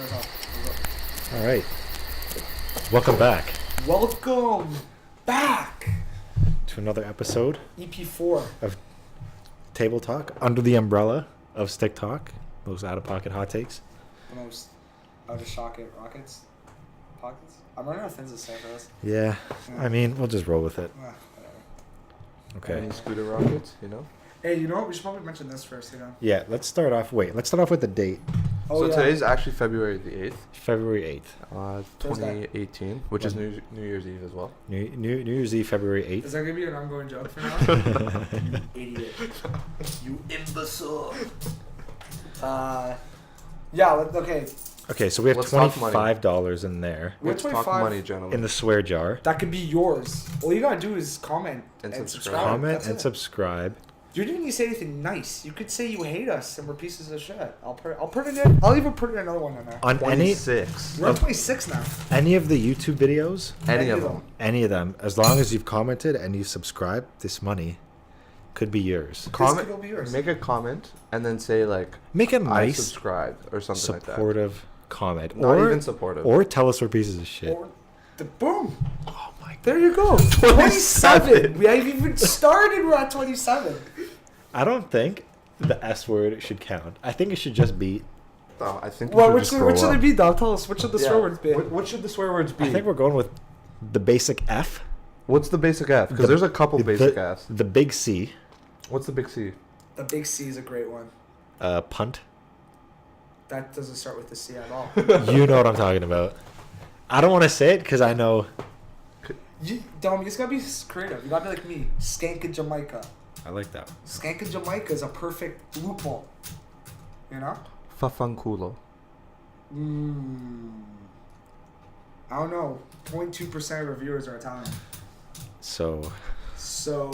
Turn us off. All right. Welcome back Welcome back. to another episode EP4. of Table Talk under the umbrella of Stick Talk. Those out-of-pocket hot takes. The most out-of-pocket rockets. Pockets? I'm running out of things to say for this. Yeah. I mean, we'll just roll with it. Whatever. Okay. Any scooter rockets, you know? Hey, you know what? We should probably mention this first, you know? Yeah, let's start off with the date. Oh, So yeah. today's actually February the 8th, February 8th. Thursday. 2018, which is New Year's Eve as well. New Year's Eve, February 8th. Is that going to be an ongoing joke for now? You idiot. You imbecile. Okay. Okay, so we have Let's talk money. $25 in there We're Let's talk 25. money, gentlemen. in the swear jar. That could be yours. All you got to do is comment And and subscribe. subscribe. Comment That's and it. subscribe. You didn't even say anything nice. You could say you hate us and we're pieces of shit. I'll put it in. I'll even put in another one in there. On 26. We're at 26 now. any of the YouTube videos, Any of them. any of them, as long as you've commented and you subscribe, this money could be yours. This could all be yours. Make a comment and then say like, Make a I nice, subscribed or something like that. supportive comment. Not or, even supportive. Or tell us we're pieces of shit. Or the boom. Oh my god. There you go. 27. We haven't even started. We're at 27. I don't think the S word should count. I think it should just be. Oh, I think you Well, should which just should grow it up. be, Dom? Tell us. What should the swear words be? What should the swear words be? I think we're going with the basic F, What's the basic F? Because The- there's a couple basic the, Fs. the big C, What's the big C? The big C is a great one. punt. That doesn't start with the C at all. You know what I'm talking about. I don't want to say it because I know. Dom, you just gotta be creative. You gotta be like me. Skank in Jamaica. I like that. Skank in Jamaica is a perfect loophole. You know? Fafanculo. I don't know. 0.2% of our viewers are Italian. So So,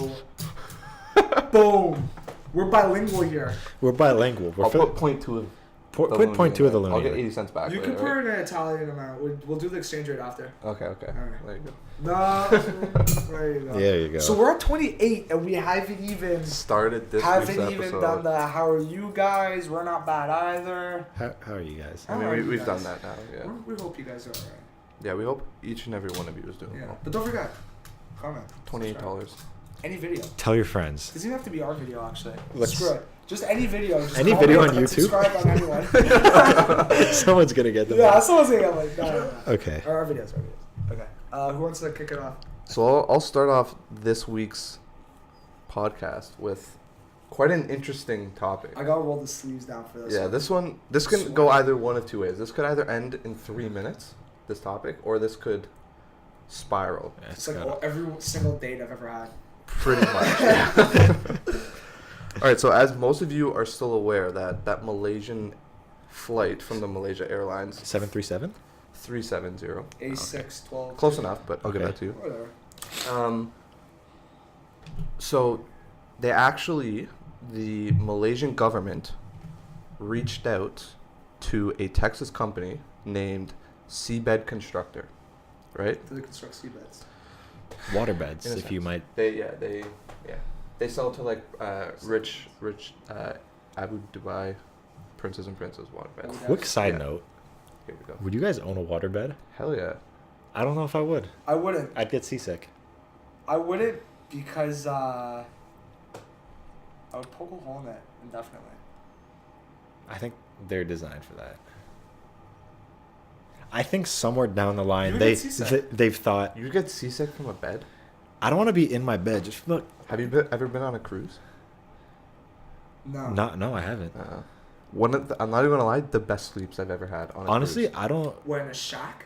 boom. We're bilingual here. we're bilingual. We're I'll put point two of put point two of the I'll loony. get 80 cents back. You later, can put right? it in an Italian amount. We'll do the exchange rate after. Okay. Alright. There you go. No, there you go. There you go. So we're at 28, and we haven't even Started this week's haven't episode. even done the how are you guys? We're not bad either. How are you guys? I How are mean, you we've guys? done that now. Yeah. We hope you guys are alright. Yeah. We hope each and every one of you is doing Yeah, well. but don't forget, comment. $28. Any video. Tell your friends. Doesn't even have to be our video actually. Let's- Screw it. Just any video. Just Any comment video on and YouTube? Subscribe on anyone. Someone's gonna get them. Yeah, someone's gonna get like no. Okay. Our videos. Okay. Who wants to kick it off? So I'll start off this week's podcast with quite an interesting topic. I gotta roll the sleeves down for this. Yeah, one. this can go either one of two ways. This could either end in 3 minutes, this topic, or this could spiral. Yeah, It's like every single date I've ever had. Pretty much. All right, so as most of you are still aware that Malaysian flight from the Malaysia Airlines 737. 370, A612. close enough, but I'll get Okay. back to you. Whatever. So they actually, the Malaysian government reached out to a Texas company named Seabed Constructor, right? Do they construct seabeds? Waterbeds, In a if you sense. might. They sell to like rich Abu Dhabi princes and princess waterbeds. Quick side Yeah. note: Here we go. would you guys own a waterbed? Hell yeah. I don't know if I would. I wouldn't. I'd get seasick. I wouldn't because I would poke a hole in it indefinitely. I think they're designed for that. I think somewhere down the line You would they get seasick. they've thought, You get seasick from a bed? I don't want to be in my bed. Just look. Have you ever been on a cruise? No. No, I haven't. I'm not even gonna lie, the best sleeps I've ever had on a Honestly, cruise. I don't. We're in a shack?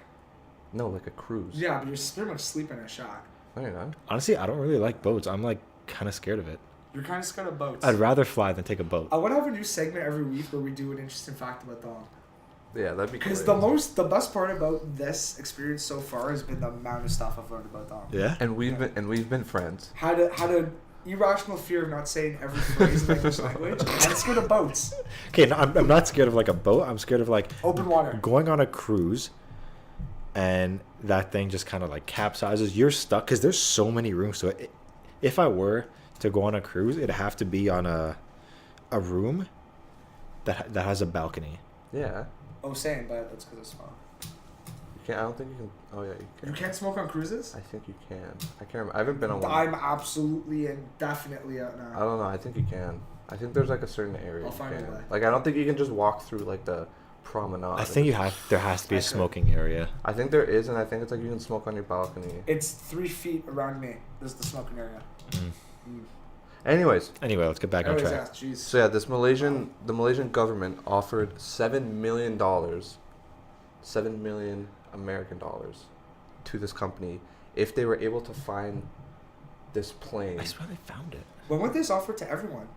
No, like a cruise. Yeah, but you're pretty much sleeping in a shack. No, you're not. Honestly, I don't really like boats. I'm like kind of scared of it. You're kind of scared of boats. I'd rather fly than take a boat. I want to have a new segment every week where we do an interesting fact about Dom. Yeah, that'd be Because great. the best part about this experience so far has been the amount of stuff I've learned about Dom. Yeah. And we've been friends. How to irrational fear of not saying every phrase in the English language. I'm scared of boats. Okay, no, I'm not scared of like a boat. I'm scared of like Open water. going on a cruise, and that thing just kind of like capsizes. You're stuck because there's so many rooms to it. If I were to go on a cruise, it'd have to be on a room that has a balcony. Yeah. Oh, same, but that's because of smoke. You can't. I don't think you can. Oh yeah, you can. You can't smoke on cruises? I think you can. I can't remember. I haven't been on one. I'm absolutely and definitely out now. I don't know. I think you can. I think there's like a certain area I'll you find can. a way. Like I don't think you can just walk through like the promenade. I think there has to be a smoking area. I think there is, and I think it's like you can smoke on your balcony. It's 3 feet around me. This is the smoking area. Anyway, let's get back on track. Yeah, jeez. so yeah, the Malaysian government offered $7 million, 7 million American dollars, to this company if they were able to find this plane. I swear they found it. When would this offer to everyone?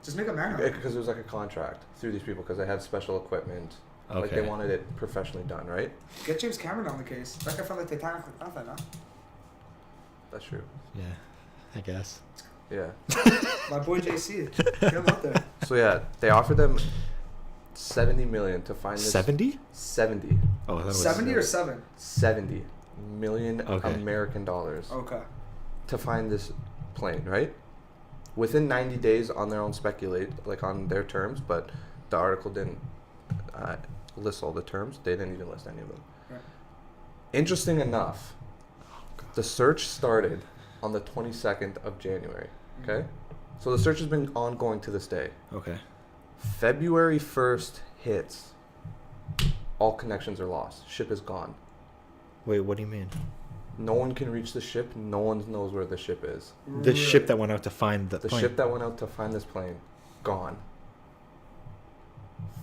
Just make a manhunt. Because it was like a contract through these people because they had special equipment. Okay. Like they wanted it professionally done, right? Get James Cameron on the case. That guy found the Titanic with nothing, huh? That's true. Yeah, I guess. Yeah. My boy JC. Get him out there. So yeah, they offered them 70 million to find this. 70? 70. Oh, I thought it was 70 or 7? 70 million Okay. American dollars Okay. to find this plane, right? Within 90 days on their own speculate, like on their terms, but the article didn't list all the terms. They didn't even list any of them. Right. Interesting enough, the search started on the 22nd of January, okay? So the search has been ongoing to this day. Okay. February 1st hits. All connections are lost. Ship is gone. Wait, what do you mean? No one can reach the ship. No one knows where the ship is. The ship that went out to find the plane. Ship that went out to find this plane, gone.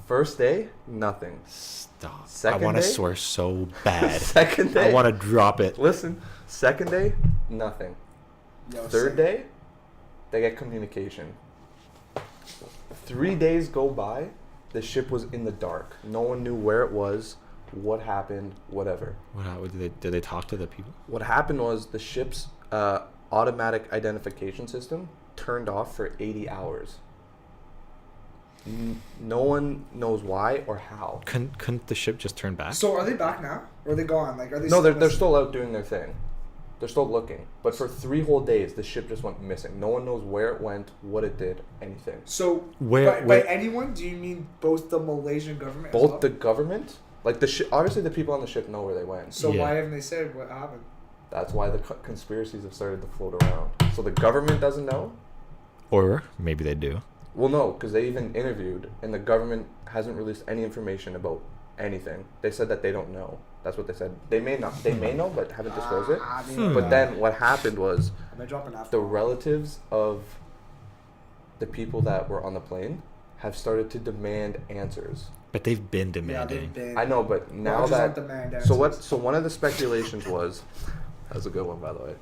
First day, nothing. Stop. Second I want to day? swear so bad. Second day, I want to drop it. listen. Second day, nothing. Yo, Third same. day, they get communication. 3 days go by, the ship was in the dark. No one knew where it was, what happened, whatever. Did they talk to the people? What happened was the ship's automatic identification system turned off for 80 hours. No one knows why or how. Couldn't the ship just turn back? So are they back now? Or are they gone? Like, are they No, they're missing? still out doing their thing. They're still looking. But for 3 whole days, the ship just went missing. No one knows where it went, what it did, anything. So, Where- by where- anyone, do you mean both the Malaysian government as Both well? the government, like the ship, obviously the people on the ship know where they went. So Yeah. why haven't they said what happened? That's why the conspiracies have started to float around. So the government doesn't know? Or maybe they do. Well, no, because they even interviewed, and the government hasn't released any information about anything. They said that they don't know. That's what they said. They may not. They may know, but haven't disclosed it. But then what happened was Am I dropping after? the relatives of the people that were on the plane have started to demand answers. But they've been Yeah, demanding. they've been. I know, but now Rogers that don't demand so what? answers. So one of the speculations was that was a good one, by the way.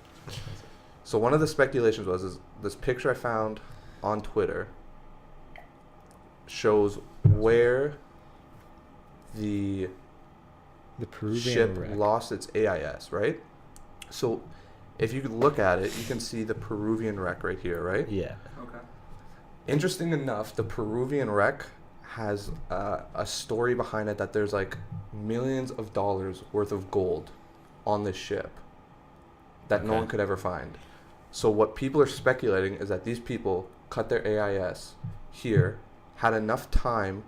So one of the speculations was is this picture I found on Twitter shows where the Peruvian ship wreck. lost its AIS, right? So if you look at it, you can see the Peruvian wreck right here, right? Yeah. Okay. Interesting enough, the Peruvian wreck has a story behind it that there's like millions of dollars worth of gold on this ship that no Okay. one could ever find. So what people are speculating is that these people cut their AIS here, had enough time,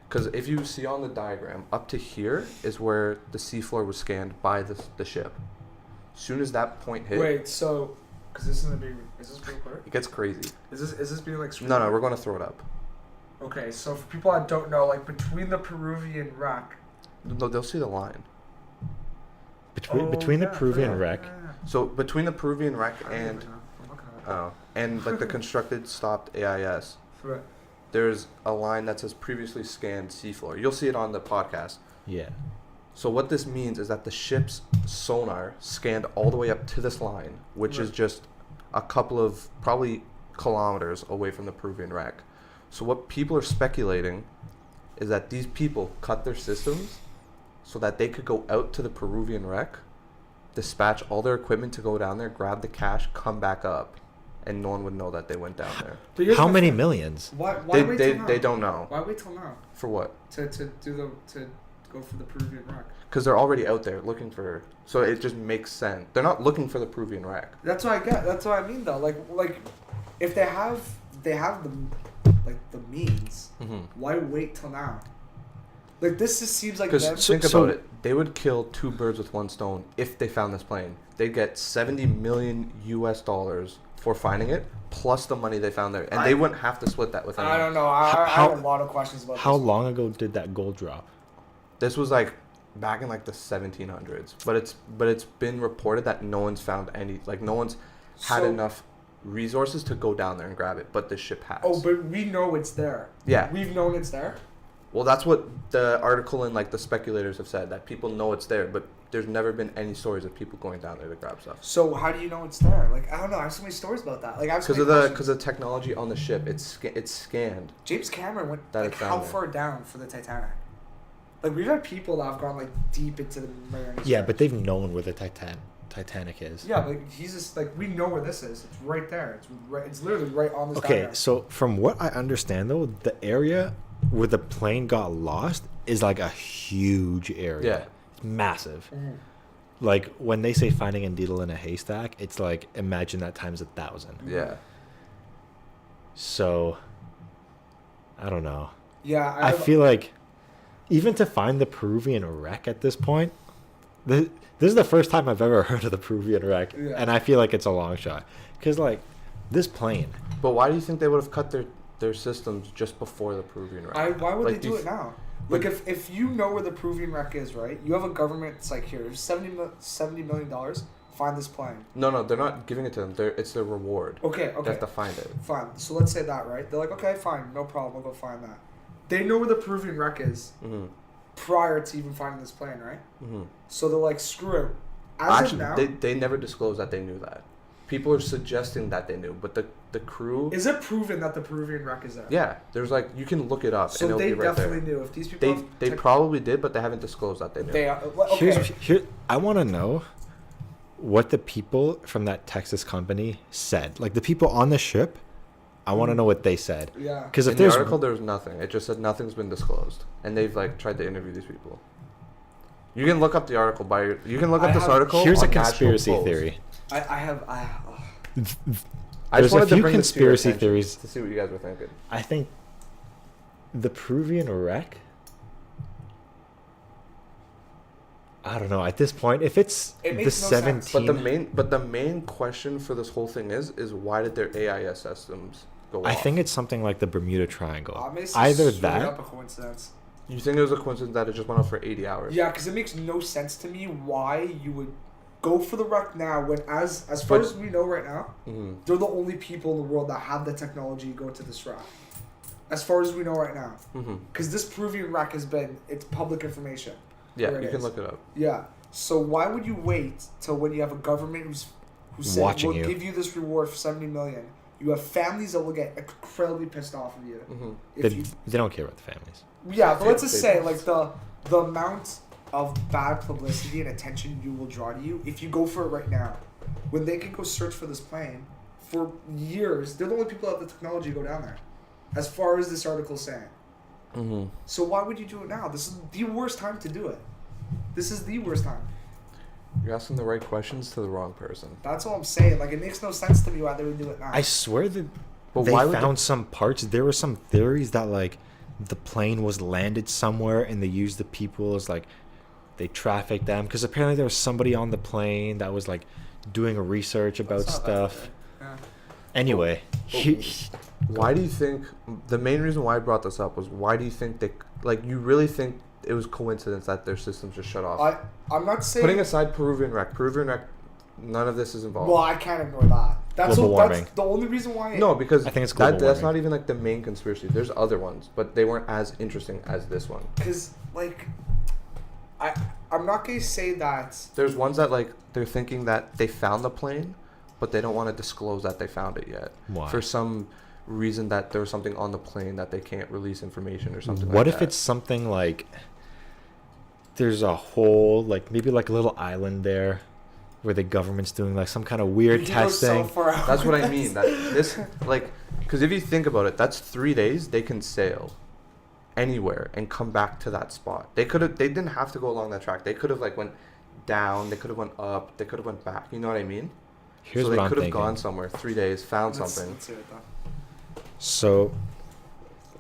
because if you see on the diagram, up to here is where the seafloor was scanned by the ship. Soon as that point hit, Wait, so, because this is being recorded? it gets crazy. Is this being like? No, we're going to throw it up. Okay, so for people that don't know, like between the Peruvian wreck. No, they'll see the line. Between the Peruvian wreck. So between the Peruvian wreck and Oh. like the constructed stopped AIS, Right. there's a line that says previously scanned seafloor. You'll see it on the podcast. Yeah. So what this means is that the ship's sonar scanned all the way up to this line, which is Right. just a couple of probably kilometers away from the Peruvian wreck. So what people are speculating is that these people cut their systems so that they could go out to the Peruvian wreck, dispatch all their equipment to go down there, grab the cash, come back up, and no one would know that they went down there. But here's How my many thing. millions? Why They wait they, till now? they don't know. Why wait till now For what? to go for the Peruvian wreck? Because they're already out there looking for. So it just makes sense. They're not looking for the Peruvian wreck. That's what I get. That's what I mean though. Like, if they have the means. Mm-hmm. Why wait till now? Like, this just seems like Because them. think about it. They would kill 2 birds with 1 stone if they found this plane. They'd get $70 million US for finding it, plus the money they found there. And they wouldn't have to split that with anyone. I don't know. I have a lot of questions about How this. long ago did that gold drop? This was like back in like the 1700s. But it's been reported that no one's found any, like no one's had enough resources to go down there and grab it, but the ship has. Oh, but we know it's there. Yeah. We've known it's there. Well, that's what the article and like the speculators have said, that people know it's there, but there's never been any stories of people going down there to grab stuff. So how do you know it's there? Like, I don't know. I have so many stories about that. Like, I have so many Because of the technology on the ship, it's scanned. James Cameron went That like it's down how there. far down for the Titanic? Like, we've had people that have gone like deep into the marine. Yeah, but they've known where the Titanic is. Yeah, but he's just like, we know where this is. It's right there. It's literally right on the. Okay, so from what I understand though, the area where the plane got lost is like a huge area. Yeah. It's massive. Mm-hmm. Like when they say finding a needle in a haystack, it's like imagine that times 1,000. Yeah. So I don't know. Yeah, I feel like even to find the Peruvian wreck at this point, this is the first time I've ever heard of the Peruvian wreck, Yeah. and I feel like it's a long shot. Because like this plane, But why do you think they would have cut their systems just before the Peruvian wreck? Why would Like, they do it now? Like, if you know where the Peruvian wreck is, right? You have a government. It's like, here, $70 million. Find this plane. No, they're not giving it to them. It's their reward. Okay. They have to find it. Fine. So let's say that, right? They're like, okay, fine, no problem. We'll go find that. They know where the Peruvian wreck is Mm-hmm. prior to even finding this plane, right? Mm-hmm. So they're like, screw it. As Actually, of now, they never disclosed that they knew that. People are suggesting that they knew, but the crew. is it proven that the Peruvian wreck is there? Yeah, there's like you can look it up So and it'll they be right there. definitely knew. If these people, They probably did, but they haven't disclosed that they knew. they are, okay. here I want to know what the people from that Texas company said. Like the people on the ship, I want to know what they said. Yeah. Because if In the there's article, there's nothing. It just said nothing's been disclosed, and they've like tried to interview these people. You can look up the article you can look up this article. here's a on conspiracy National Post. theory. I There's just a wanted to few bring this to your conspiracy attention theories. to see what you guys were thinking. I think the Peruvian wreck. I don't know. At this point, if it's It the makes no sense. 17, But the main question for this whole thing is why did their AIS systems go I off? think it's something like the Bermuda Triangle. Obviously, Either straight that. up a coincidence. You think it was a coincidence that it just went off for 80 hours? Yeah, because it makes no sense to me why you would go for the wreck now when, as far as we know right now, Mm-hmm. they're the only people in the world that have the technology to go to this wreck. As far as we know right now. Mm-hmm. Because this Peruvian wreck it's public information. Yeah, where it you can is. look it up. Yeah. So why would you wait till when you have a government who's saying, Watching we'll you. give you this reward for $70 million? You have families that will get incredibly pissed off of you. Mm-hmm. If They, you they don't care about the families. yeah, but let's just They say don't. like the amount of bad publicity and attention you will draw to you if you go for it right now, when they can go search for this plane for years. They're the only people that have the technology to go down there, as far as this article is saying. Mm-hmm. So why would you do it now? This is the worst time to do it. This is the worst time. You're asking the right questions to the wrong person. That's all I'm saying. Like, it makes no sense to me why they would do it now. I swear that But they why would found some parts. There were some theories that like the plane was landed somewhere and they used the people as like they trafficked them because apparently there was somebody on the plane that was like doing research about That's not that stuff. good. Yeah. Anyway, Why do you think the main reason why I brought this up was why do you think they like you really think it was coincidence that their systems just shut off? I'm not saying. Putting aside Peruvian wreck, none of this is involved. Well, I can't ignore that. That's Global warming. That's the only reason why. No, because I think it's global that's warming. not even like the main conspiracy. There's other ones, but they weren't as interesting as this one. Because like, I'm not gonna say that. There's ones that like they're thinking that they found the plane, but they don't want to disclose that they found it yet. Why? For some reason that there was something on the plane that they can't release information or something. What like if that. it's something like there's a whole like maybe like a little island there where the government's doing like some kind of weird You go so testing? far out That's what I with mean. this. That this like, because if you think about it, that's 3 days they can sail anywhere and come back to that spot. They didn't have to go along that track. They could have like went down. They could have went up. They could have went back. You know what I mean? Here's so what they I'm could have thinking. gone somewhere. 3 days, found something. Let's hear it though. So,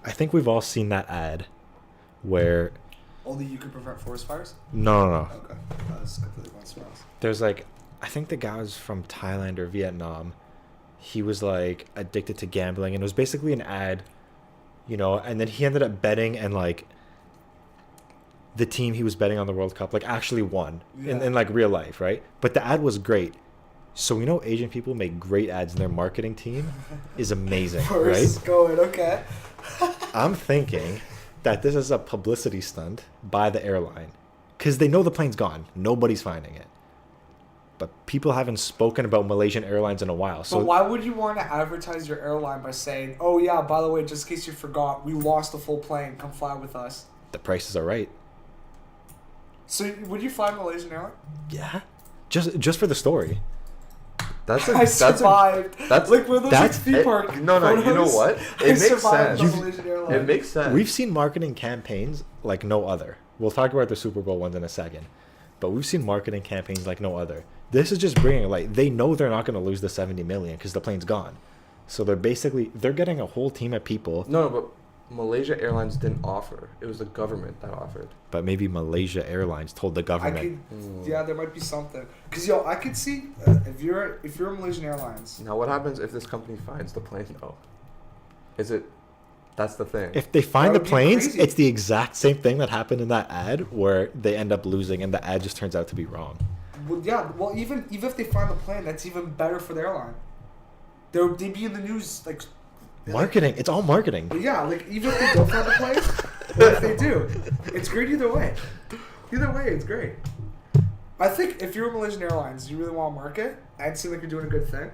I think we've all seen that ad where Only you can prevent forest fires? No. Okay. That's completely one somewhere else. There's like, I think the guy was from Thailand or Vietnam. He was like addicted to gambling, and it was basically an ad, you know. And then he ended up betting, and like the team he was betting on the World Cup like actually won in like real life, right? But the ad was great. So we know Asian people make great ads, and their marketing team is amazing, Where's right? this going? Okay. I'm thinking that this is a publicity stunt by the airline because they know the plane's gone. Nobody's finding it. But people haven't spoken about Malaysian Airlines in a while. So But why would you want to advertise your airline by saying, "Oh yeah, by the way, just in case you forgot, we lost a full plane. Come fly with us." the prices are right. So would you fly Malaysian Airlines? Yeah. Just for the story. I survived. That's like where those that's- theme park. No, you know photos? what? I It makes survived sense. on Malaysian Airlines. It makes sense. We've seen marketing campaigns like no other. We'll talk about the Super Bowl ones in a second. But we've seen marketing campaigns like no other. This is just bringing, like, they know they're not going to lose the 70 million because the plane's gone. So they're getting a whole team of people. No, but Malaysia Airlines didn't offer. It was the government that offered. But maybe Malaysia Airlines told the I government. could, yeah, there might be something. Cause I could see if you're Malaysian Airlines. Now, what happens if this company finds the plane, though? Is it... That's the thing. If they find That the would be planes, crazy. it's the exact same thing that happened in that ad where they end up losing and the ad just turns out to be wrong. Well, yeah. Well, even if they find the plane, that's even better for the airline. They'd be in the news like. Marketing. It's all marketing. But yeah, like even if they don't find the plane, or if they do, it's great either way. Either way, it's great. I think if you're Malaysian Airlines, you really want to market and seem like you're doing a good thing.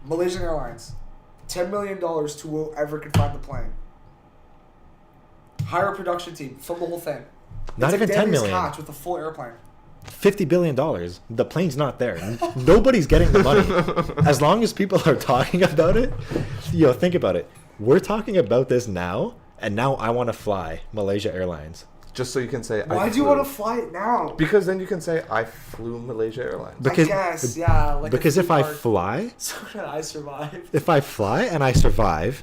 Malaysian Airlines, $10 million to whoever can find the plane. Hire a production team, film the whole thing. Not It's even like 10 Daniel's million. Catch with a full airplane. $50 billion. The plane's not there. Nobody's getting the money. As long as people are talking about it, think about it. We're talking about this now, and now I want to fly Malaysia Airlines. Just so you can say... Why do you want to fly it now? Because then you can say, I flew Malaysia Airlines. Because- I guess, yeah. Like Because a if theme I park. fly, So that I survived. if I fly and I survive,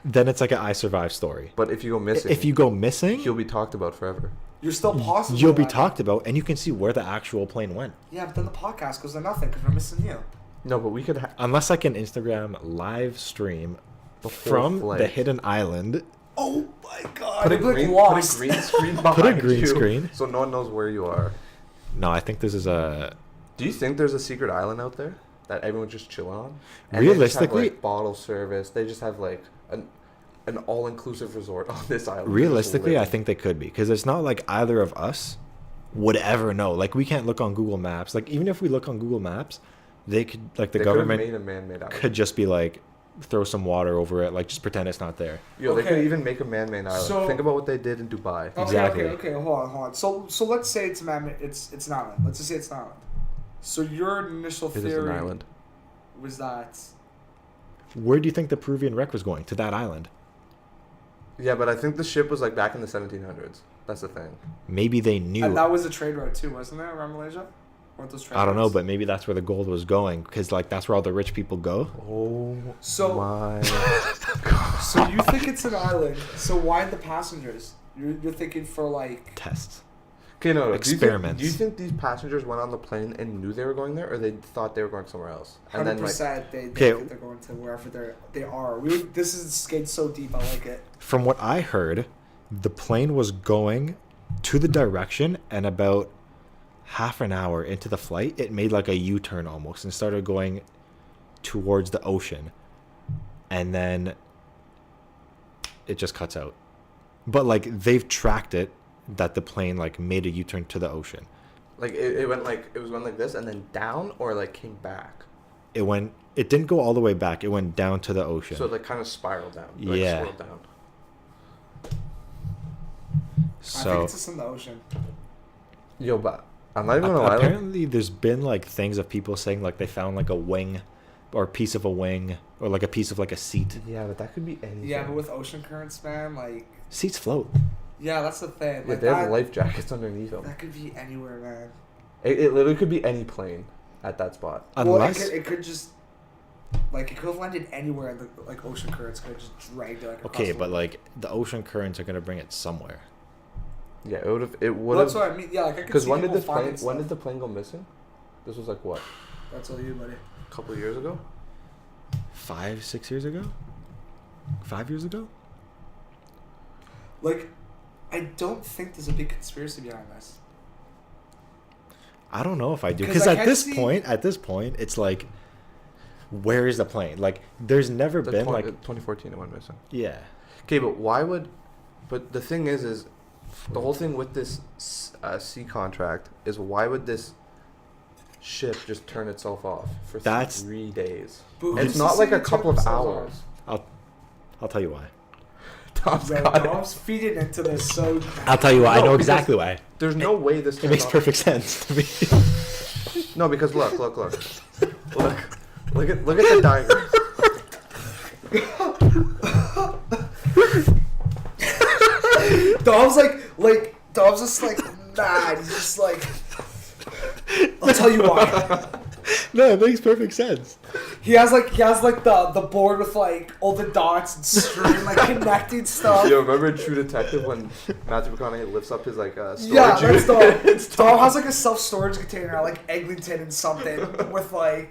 then it's like an I survive story. But if you go missing, If you go missing, you'll be talked about forever. You're still possible. you'll be that. talked about, and you can see where the actual plane went. Yeah, but then the podcast goes to nothing because we're missing you. No, but we could... Unless I can Instagram live stream The whole from flight. the hidden island. Oh my god! Put a, I'd be, like, green, lost. put a green screen behind green you screen. so no one knows where you are. No, I think this is a... Do you think there's a secret island out there that everyone just chill on? And Realistically- they just have, like, bottle service. They just have like an all-inclusive resort on this island. Realistically, I Just think they could be, because it's not like either of us would ever know. Like, we can't look on Google Maps. Like, even if we look on Google Maps, they could, like, the they government could have made a man-made island. could just be like, throw some water over it, like, just pretend it's not there. Yo, they Okay. could even make a man-made island. So- Think about what they did in Dubai. Okay, Exactly. okay. Hold on. So let's say it's a man. It's an island. Let's just say it's an island. So your initial It is theory an island. was that Where do you think the Peruvian wreck was going? To that island. Yeah, but I think the ship was like back in the 1700s. That's the thing. Maybe they knew. and that was a trade route too, wasn't there, around Malaysia? Weren't those trade I don't know, routes? but maybe that's where the gold was going, because, like, that's where all the rich people go. Oh So- my! So you think it's an island? So why the passengers? You're thinking for like Tests. Okay, no. Experiments. Do you think these passengers went on the plane and knew they were going there, or they thought they were going somewhere else? And 100%. They Okay. think they're going to wherever they are. This is getting so deep. I like it. From what I heard, the plane was going to the direction, and about half an hour into the flight, it made like a U-turn almost and started going towards the ocean. And then it just cuts out. But, like, they've tracked it that the plane, like, made a U-turn to the ocean. like it went like it was going like this and then down, or like came back. It didn't go all the way back. It went down to the ocean. So it like kind of spiraled down. Like Yeah. swirled down. I think So it's just in the ocean. Yo, but I'm not even gonna lie. apparently there's been, like, things of people saying, like, they found, like, a wing or a piece of a wing or, like, a piece of, like, a seat. Yeah, but that could be anything. Yeah, but with ocean currents, man, like Seats float. yeah, that's the thing. Yeah, Like they have that, life jackets underneath them. that could be anywhere, man. It literally could be any plane at that spot. Unless well, it could just like it could have landed anywhere. And the like ocean currents could have just dragged it. Like, across okay, the but, world. like, the ocean currents are gonna bring it somewhere. Yeah, it would have. It would Well, that's have. what I mean. Yeah, like I could Because see when did people this plane? finding When stuff. did the plane go missing? This was like what? That's all you, buddy. A couple of years ago. 5, 6 years ago. 5 years ago. Like, I don't think there's a big conspiracy behind this. I don't know if I do, 'Cause because I at can't this see- point, it's like, where is the plane? Like, there's never The been 2014 it went missing. yeah. Okay, but why would? But the thing is the whole thing with this sea contract is why would this ship just turn itself off for That's- 3 days? But It's who's not to like say a they couple turn of themselves hours. I'll tell you why. Tom's Yo, got it. Dom's feeding into this so. I'll tell you why. I No, know because exactly why. There's no way this. It turns makes off. perfect sense to me. No, because look, look at the diagram. Dom's Dom's just like mad. He's just like. I'll tell you why. No, it makes perfect sense. He has the board with like all the dots and string like connecting stuff. Yo, remember in True Detective when Matthew McConaughey lifts up his like storage Yeah, that's unit? Dom. Dom has like a self-storage container like Eglinton and something with like.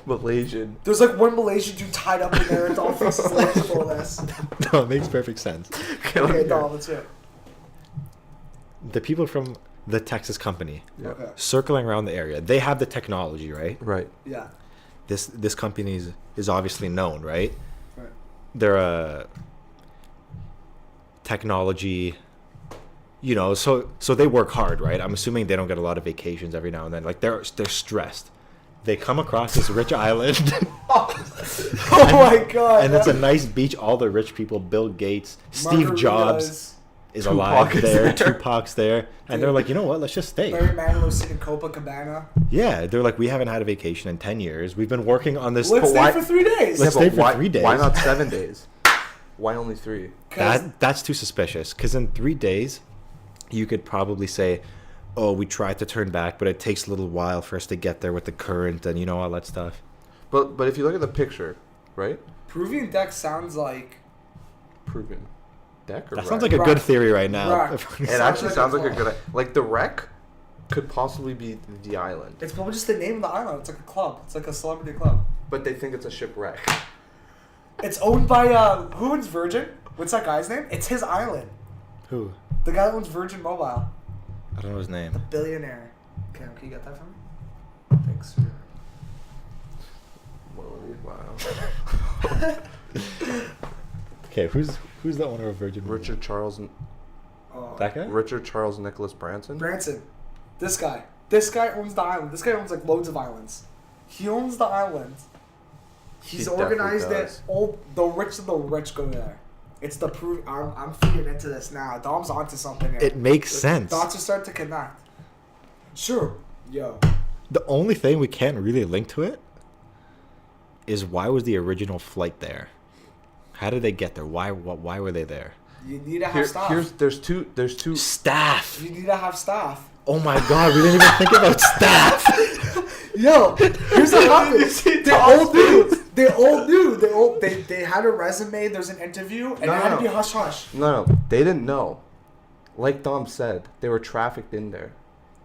Malaysian. There's like one Malaysian dude tied up in there and Dom faces like all this. No, it makes perfect sense. Okay, Dom, that's it. The people from the Texas company Yeah. Okay. circling around the area, they have the technology, right? Right. Yeah. This company is obviously known, right? Right. They're a technology, so they work hard, right? I'm assuming they don't get a lot of vacations every now and then. Like they're stressed. They come across this rich island, Oh my god. and it's a nice beach. All the rich people, Bill Gates, Steve Jobs is Tupac alive is there. there. Tupac's there, and they're like, you know what? Let's just stay. Mary Manilow sitting in Copacabana. Yeah, they're like, we haven't had a vacation in 10 years. We've been working on this. Let's why- stay for 3 days. Let's Yeah, stay but for why, 3 days. Why not 7 days? Why only 3? That's too suspicious. Because in 3 days, you could probably say, oh, we tried to turn back, but it takes a little while for us to get there with the current and all that stuff. But if you look at the picture, right? Peruvian deck sounds like. Proven deck or That wreck? sounds like a Wreck. good theory right now. Wreck. It Sounds actually like sounds a like a club. good. Like the wreck could possibly be the island, It's probably just the name of the island. It's like a club. It's like a celebrity club. but they think it's a shipwreck. It's owned by who owns Virgin? What's that guy's name? It's his island. Who? The guy that owns Virgin Mobile. I don't know his name. Billionaire. Can you get that for me? Thanks, sir. Whoa, wow. Okay, who's the owner of Virgin? Richard Charles, Oh. That guy? Richard Charles Nicholas Branson. Branson. This guy. This guy owns the island. This guy owns like loads of islands. He owns the island. He's He definitely organized it. does. All the rich of the rich go there. It's the proof. I'm feeding into this now. Dom's onto something here. It makes sense. Dots are starting to connect. Sure. Yo. The only thing we can't really link to it is why was the original flight there? How did they get there? Why were they there? You need to have staff. There's two. Staff. You need to have staff. Oh my god, we didn't even think about staff. Yo, here's what happened. They all knew. They had a resume. There's an interview, and No, it had no, to be no. hush hush. No, they didn't know. Like Dom said, they were trafficked in there.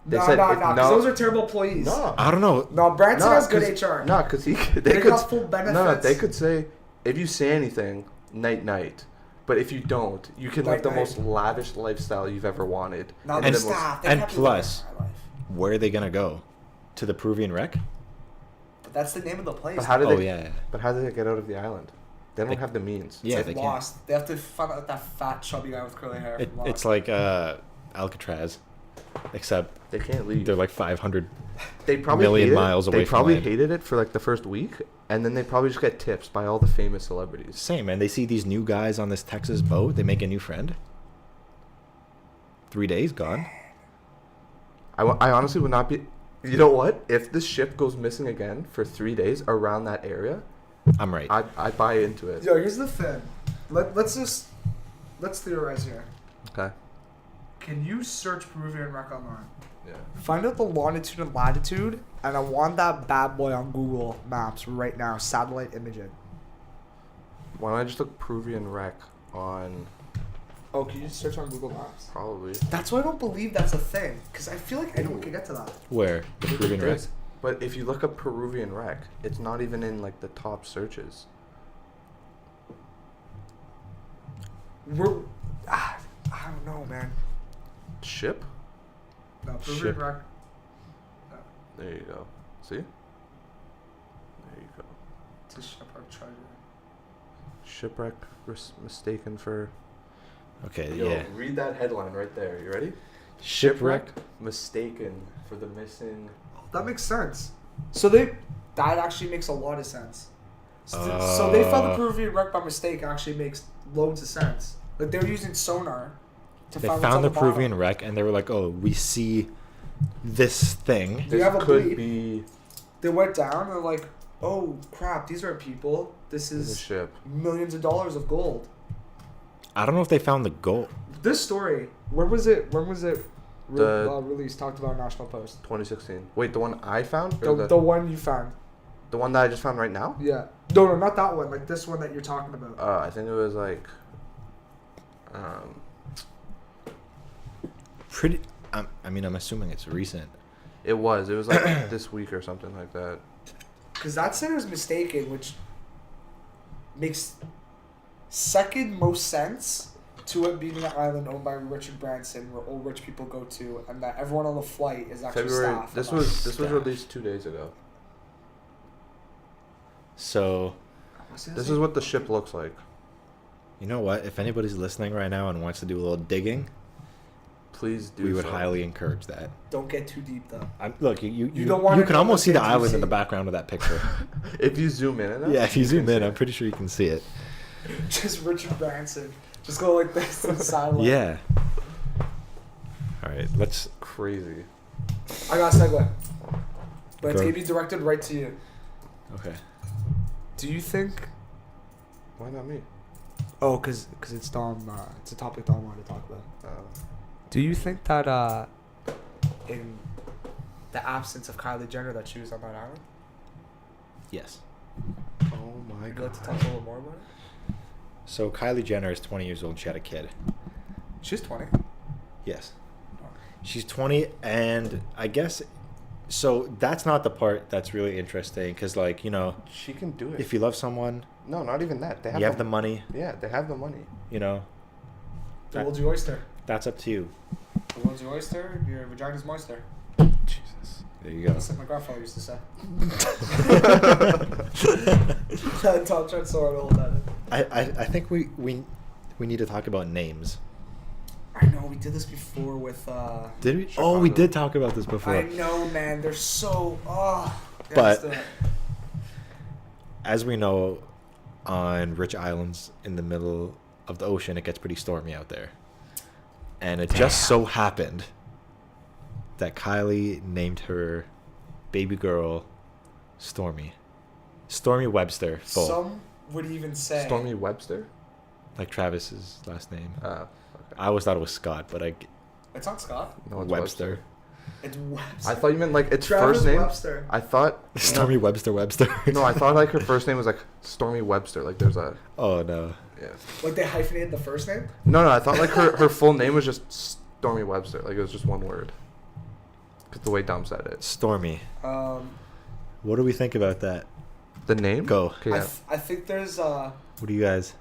They No, said no, if- no. Because those are terrible employees. No. I don't know. No, Branson has good 'cause- HR. No, because they They could. got full No, benefits. they could say if you say anything, night. But if you don't, you can live the Night. most lavish lifestyle you've ever wanted. Not And the the most- staff. They and kept plus- living their life. Where are they gonna go? To the Peruvian wreck? But that's the name of the place. But how did Oh they? yeah. But how did they get out of the island? They don't They- have the means. Yeah, It's they like can't. Lost. They have to find out that fat chubby guy with curly hair. from Lost. It's like Alcatraz, except They can't leave. they're like 500. They probably million hated miles it. away They from probably land. hated it for like the first week, and then they probably just get tips by all the famous celebrities. Same, man. They see these new guys on this Texas boat. They make a new friend. 3 days gone. I honestly would not be. You know what? If this ship goes missing again for 3 days around that area, I'm right. I buy into it. Yo, here's the thing. Let's theorize here. Okay. Can you search Peruvian wreck online? Yeah. Find out the longitude and latitude, and I want that bad boy on Google Maps right now. Satellite imaging. Why don't I just look Peruvian wreck on Oh, can you just search on Google Maps? Probably. That's why I don't believe that's a thing. Because I feel like anyone can get to that. Where? The Peruvian It wreck? is. But if you look up Peruvian wreck, it's not even in like the top searches. I don't know, man. Ship? No, Peruvian Ship. wreck. There you go. See? There you go. It's a shipwreck treasure. Shipwreck mistaken for. Okay, Yo, yeah. read that headline right there. You ready? Shipwreck. Mistaken for the missing. That makes sense. So that actually makes a lot of sense. So they found the Peruvian wreck by mistake actually makes loads of sense. Like they were using sonar to They find what's on found the bottom. Peruvian wreck and they were like, "Oh, we see this thing." They This have a could bleed. be They went down and they're like, oh crap, these aren't people. This the is ship. millions of dollars of gold. I don't know if they found the gold. This story, when was it The- released? Talked about National Post. 2016. Wait, the one I found? Or The one you found. the one that I just found right now? Yeah. No, not that one. Like this one that you're talking about. I think it was like. Pretty. I mean, I'm assuming it's recent. It was like this week or something like that. Because that said it was mistaken, which makes second most sense to it being an island owned by Richard Branson, where all rich people go to, and that everyone on the flight is actually February. staff. This and not- was Staff. released 2 days ago. So, What's his This name? is what the ship looks like. you know what? If anybody's listening right now and wants to do a little digging, Please do. we would so. highly encourage that. Don't get too deep though. Look, you don't wanna you can know almost see the the things you island in see. the background of that picture. If you zoom in. Enough, Yeah, if you zoom can in, see I'm it. pretty sure you can see it. Just Richard Branson. Just go like this to the sideline. Yeah. All right, let's. Crazy. I got a segue. But it's Go. gonna be directed right to you. Okay. Do you think? Why not me? Oh, cause it's Dom. It's a topic Dom wanted to talk about. Uh, Do you think that in the absence of Kylie Jenner that she was on that island? Yes. oh my Would you like god. to talk a little more about it? So Kylie Jenner is 20 years old. She had a kid. She's 20. Yes. She's 20, and I guess. So that's not the part that's really interesting, because, like, you know, She can do it. if you love someone, No, not even that. They have, you have the money, Yeah, they have the money. you know, The world's your oyster. that's up to you. The world's your oyster. Your vagina's moister. Jesus. There you go. That's what my grandfather used to say. Tom tried so hard to hold that in. I think we need to talk about names. I know we did this before with. Did we? Chicago. Oh, we did talk about this before. I know, man. They're so. Oh. Yeah, But- let's do it. As we know, on rich islands in the middle of the ocean, it gets pretty stormy out there. And it just so happened that Kylie named her baby girl Stormi. Stormi Webster, full. Some would even say. Stormy Webster? Like Travis's last name. Okay. I always thought it was Scott, but It's not Scott. No, it's Webster. It's Webster. I thought you meant like its Travis first name. Webster. I thought. Stormi Webster. No, I thought like her first name was like Stormy Webster. Like there's a. Oh, no. Yeah. Like they hyphenated the first name? No, I thought like her full name was just Stormy Webster. Like it was just one word. 'Cause the way Dom said it. Stormi. Um, What do we think about that? The name? Go. Okay, yeah. I think there's What do you guys...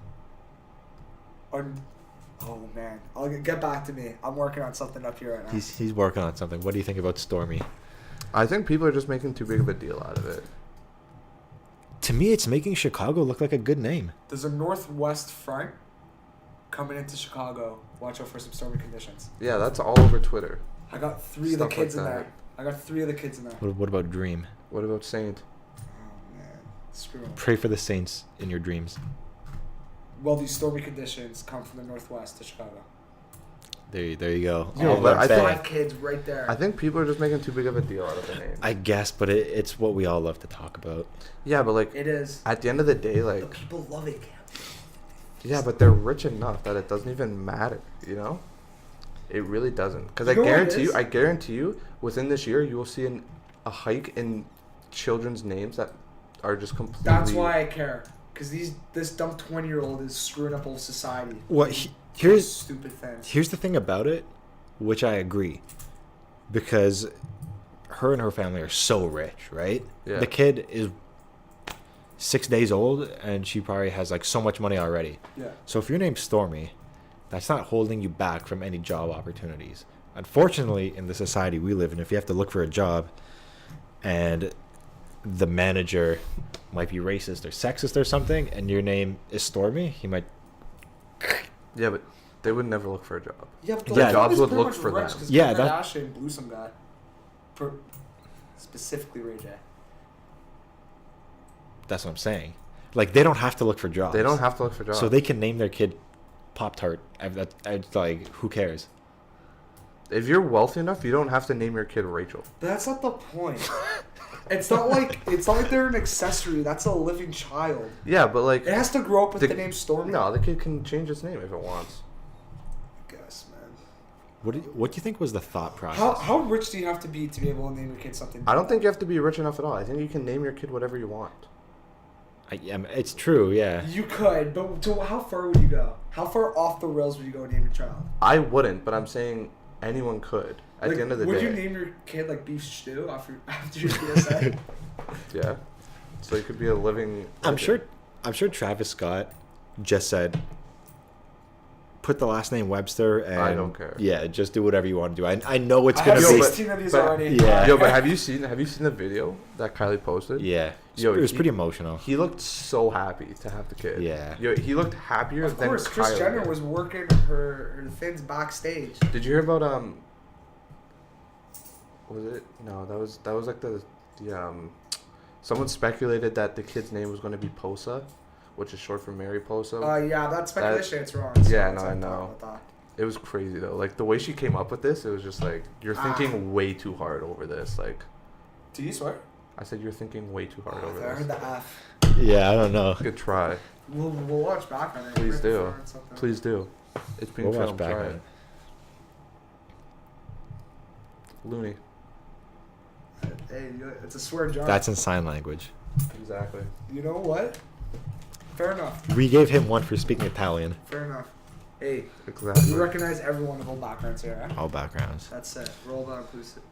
oh man, I'll get back to me. I'm working on something up here right now. He's working on something. What do you think about Stormi? I think people are just making too big of a deal out of it. To me, it's making Chicago look like a good name. There's a northwest front coming into Chicago. Watch out for some stormy conditions. Yeah, that's all over Twitter. I got three of the Stuff kids like in that. there. I got three of the kids in there. What about Dream? What about Saint? Oh man, screw 'em. Pray for the Saints in your dreams. Well, these stormy conditions come from the northwest to Chicago. There you go. Yeah, All but that I bang. think- 5 kids right there. I think people are just making too big of a deal out of the name. I guess, but it's what we all love to talk about. Yeah, but like it is. at the end of the day, The like people love it, Cam. yeah, but they're rich enough that it doesn't even matter. You know, it really doesn't. Because You know what it I is? guarantee you, within this year, you will see a hike in children's names that are just completely. That's why I care. Because this dumb 20-year-old is screwing up whole society. What? stupid things. Here's the thing about it, which I agree, because her and her family are so rich, right? Yeah. The kid is 6 days old, and she probably has like so much money already. Yeah. So if your name's Stormi, that's not holding you back from any job opportunities. Unfortunately, in the society we live in, if you have to look for a job, and the manager might be racist or sexist or something, and your name is Stormi, he might. Yeah, but they would never look for a job. Yeah, but Yeah, jobs would look for them. Yeah, Yeah, that- Kardashian blew some guy. Specifically Ray J. That's what I'm saying. Like, they don't have to look for jobs. They don't have to look for jobs. So they can name their kid Pop Tart. Like, who cares? If you're wealthy enough, you don't have to name your kid Rachel. But that's not the point. It's not like they're an accessory. That's a living child. Yeah, but like, It has to grow up with the name Stormi. no, the kid can change its name if it wants. I guess, man. What do you think was the thought process? How rich do you have to be able to name your kid something? I don't think you have to be rich enough at all. I think you can name your kid whatever you want. It's true, yeah. You could, but to how far would you go? How far off the rails would you go and name your child? I wouldn't, but I'm saying anyone could. At Like, the end of the would day. you name your kid like beef stew after your PSA? Yeah. So you could be a living. I'm sure Travis Scott just said, put the last name Webster, and I don't care. Yeah, just do whatever you want to do. I know it's I gonna have be. 16 of these but- already. Yeah. Yo, but have you seen the video that Kylie posted? Yeah, Yo, it was he- pretty emotional. He looked so happy to have the kid. Yeah. Yo, he looked happier Of than course, Kris Kylie Jenner did. was working her things backstage. Did you hear about was it? No, that was like the someone speculated that the kid's name was going to be Posa, which is short for Mary Posa. Yeah, that's speculation. It's wrong. Yeah, It's no, I like, know. about that. It was crazy though. Like the way she came up with this, it was just like you're thinking way too hard over this. Like Do you swear? I said, you're thinking way too hard over I heard this. the F. Yeah, I don't know. Good try. We'll watch back on it. Please right do. before and something. Please do. It's being We'll watch filmed. back Try on it. it. Loony. Hey, it's a swear jar. That's in sign language. Exactly. You know what? Fair enough. We gave him one for speaking Italian. Fair enough. Hey, Exactly. we recognize everyone of all backgrounds here. Eh? All backgrounds. That's it. Roll the inclusive.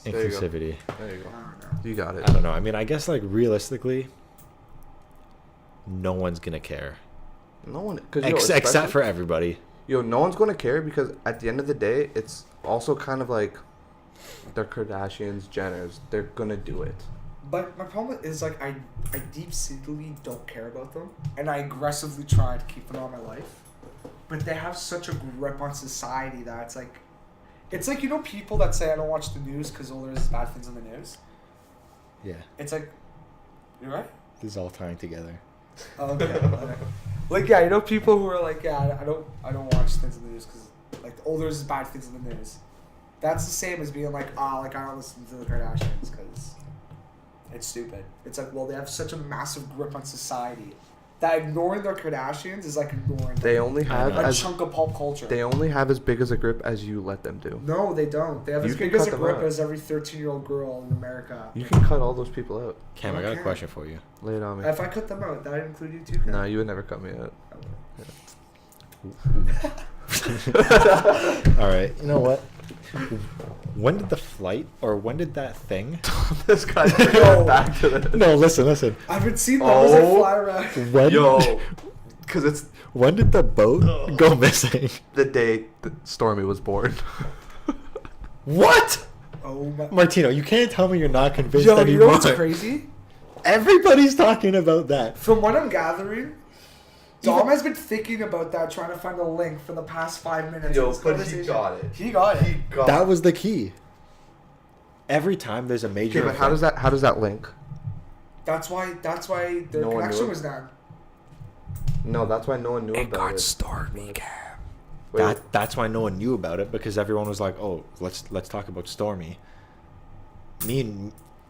There you go. Inclusivity. There you I go. don't know. You got it. I don't know. I mean, I guess like realistically, no one's gonna care. No one, cause, Except for everybody. no one's gonna care because at the end of the day, it's also kind of like the Kardashians, Jenners. They're gonna do it. But my problem is like I deep-seatedly don't care about them, and I aggressively try to keep them out of my life. But they have such a grip on society that it's like you know people that say I don't watch the news because there's bad things in the news. Yeah. It's like, you're right. This is all tying together. Oh, okay. Okay. Like yeah, you know people who are like yeah I don't watch things in the news because like there's bad things in the news. That's the same as being like like I don't listen to the Kardashians because it's stupid. It's like well they have such a massive grip on society that ignoring their Kardashians is like ignoring They them. only I have know. a as chunk of pop culture. they only have as big as a grip as you let them do. No, they don't. They have You as can big as a cut them grip out. as every 13-year-old girl in America. You can cut all those people out. Cam, I got a Okay. question for you. Lay it on me. If I cut them out, that'd include you too. Ken? No, you would never cut me out. All right. You know what? When did the flight or when did that thing? This guy's Yo. going back to this. No, listen. I haven't seen those like Oh. fly around. When Yo, because it's when did the boat go missing? the day that Stormi was born. What? Oh my. Martino, you can't tell me you're not convinced Yo, you anymore. know what's crazy? Everybody's talking about that. From what I'm gathering, Dom has been thinking about that, trying to find a link for the past 5 minutes. of this conversation. it. He got it. That was the key. Every time there's a major. Okay, but how does that link? That's why their No one knew connection it? was down. No, that's why no one knew about it. Stormi. Wait, That's why no one knew about it because everyone was like, "Oh, let's talk about Stormi."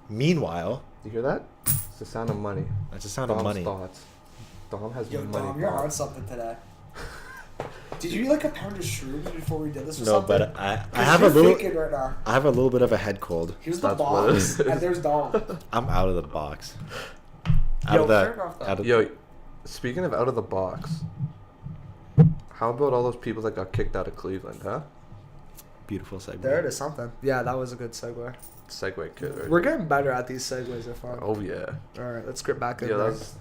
Meanwhile, you hear that? It's the sound of money. that's the sound Dom's of money. thoughts. Dom has Yo, money. Dom, you're on thoughts. something today. Did you eat like a pound of shrooms before we did this or No, something? but I 'Cause have a you're little. faking right now. I have a little bit of a head cold. Here's the That's what it box, is. and there's Dom. I'm out of the box. Out Yo, of that. fair enough, though. Out of, Yo, speaking of out of the box, How about all those people that got kicked out of Cleveland, huh? Beautiful segue. There it is, something. Yeah, that was a good segue. Segue kid. Right? We're getting better at these segues, I find. Oh yeah. All right, let's get back in Yeah, there. that's.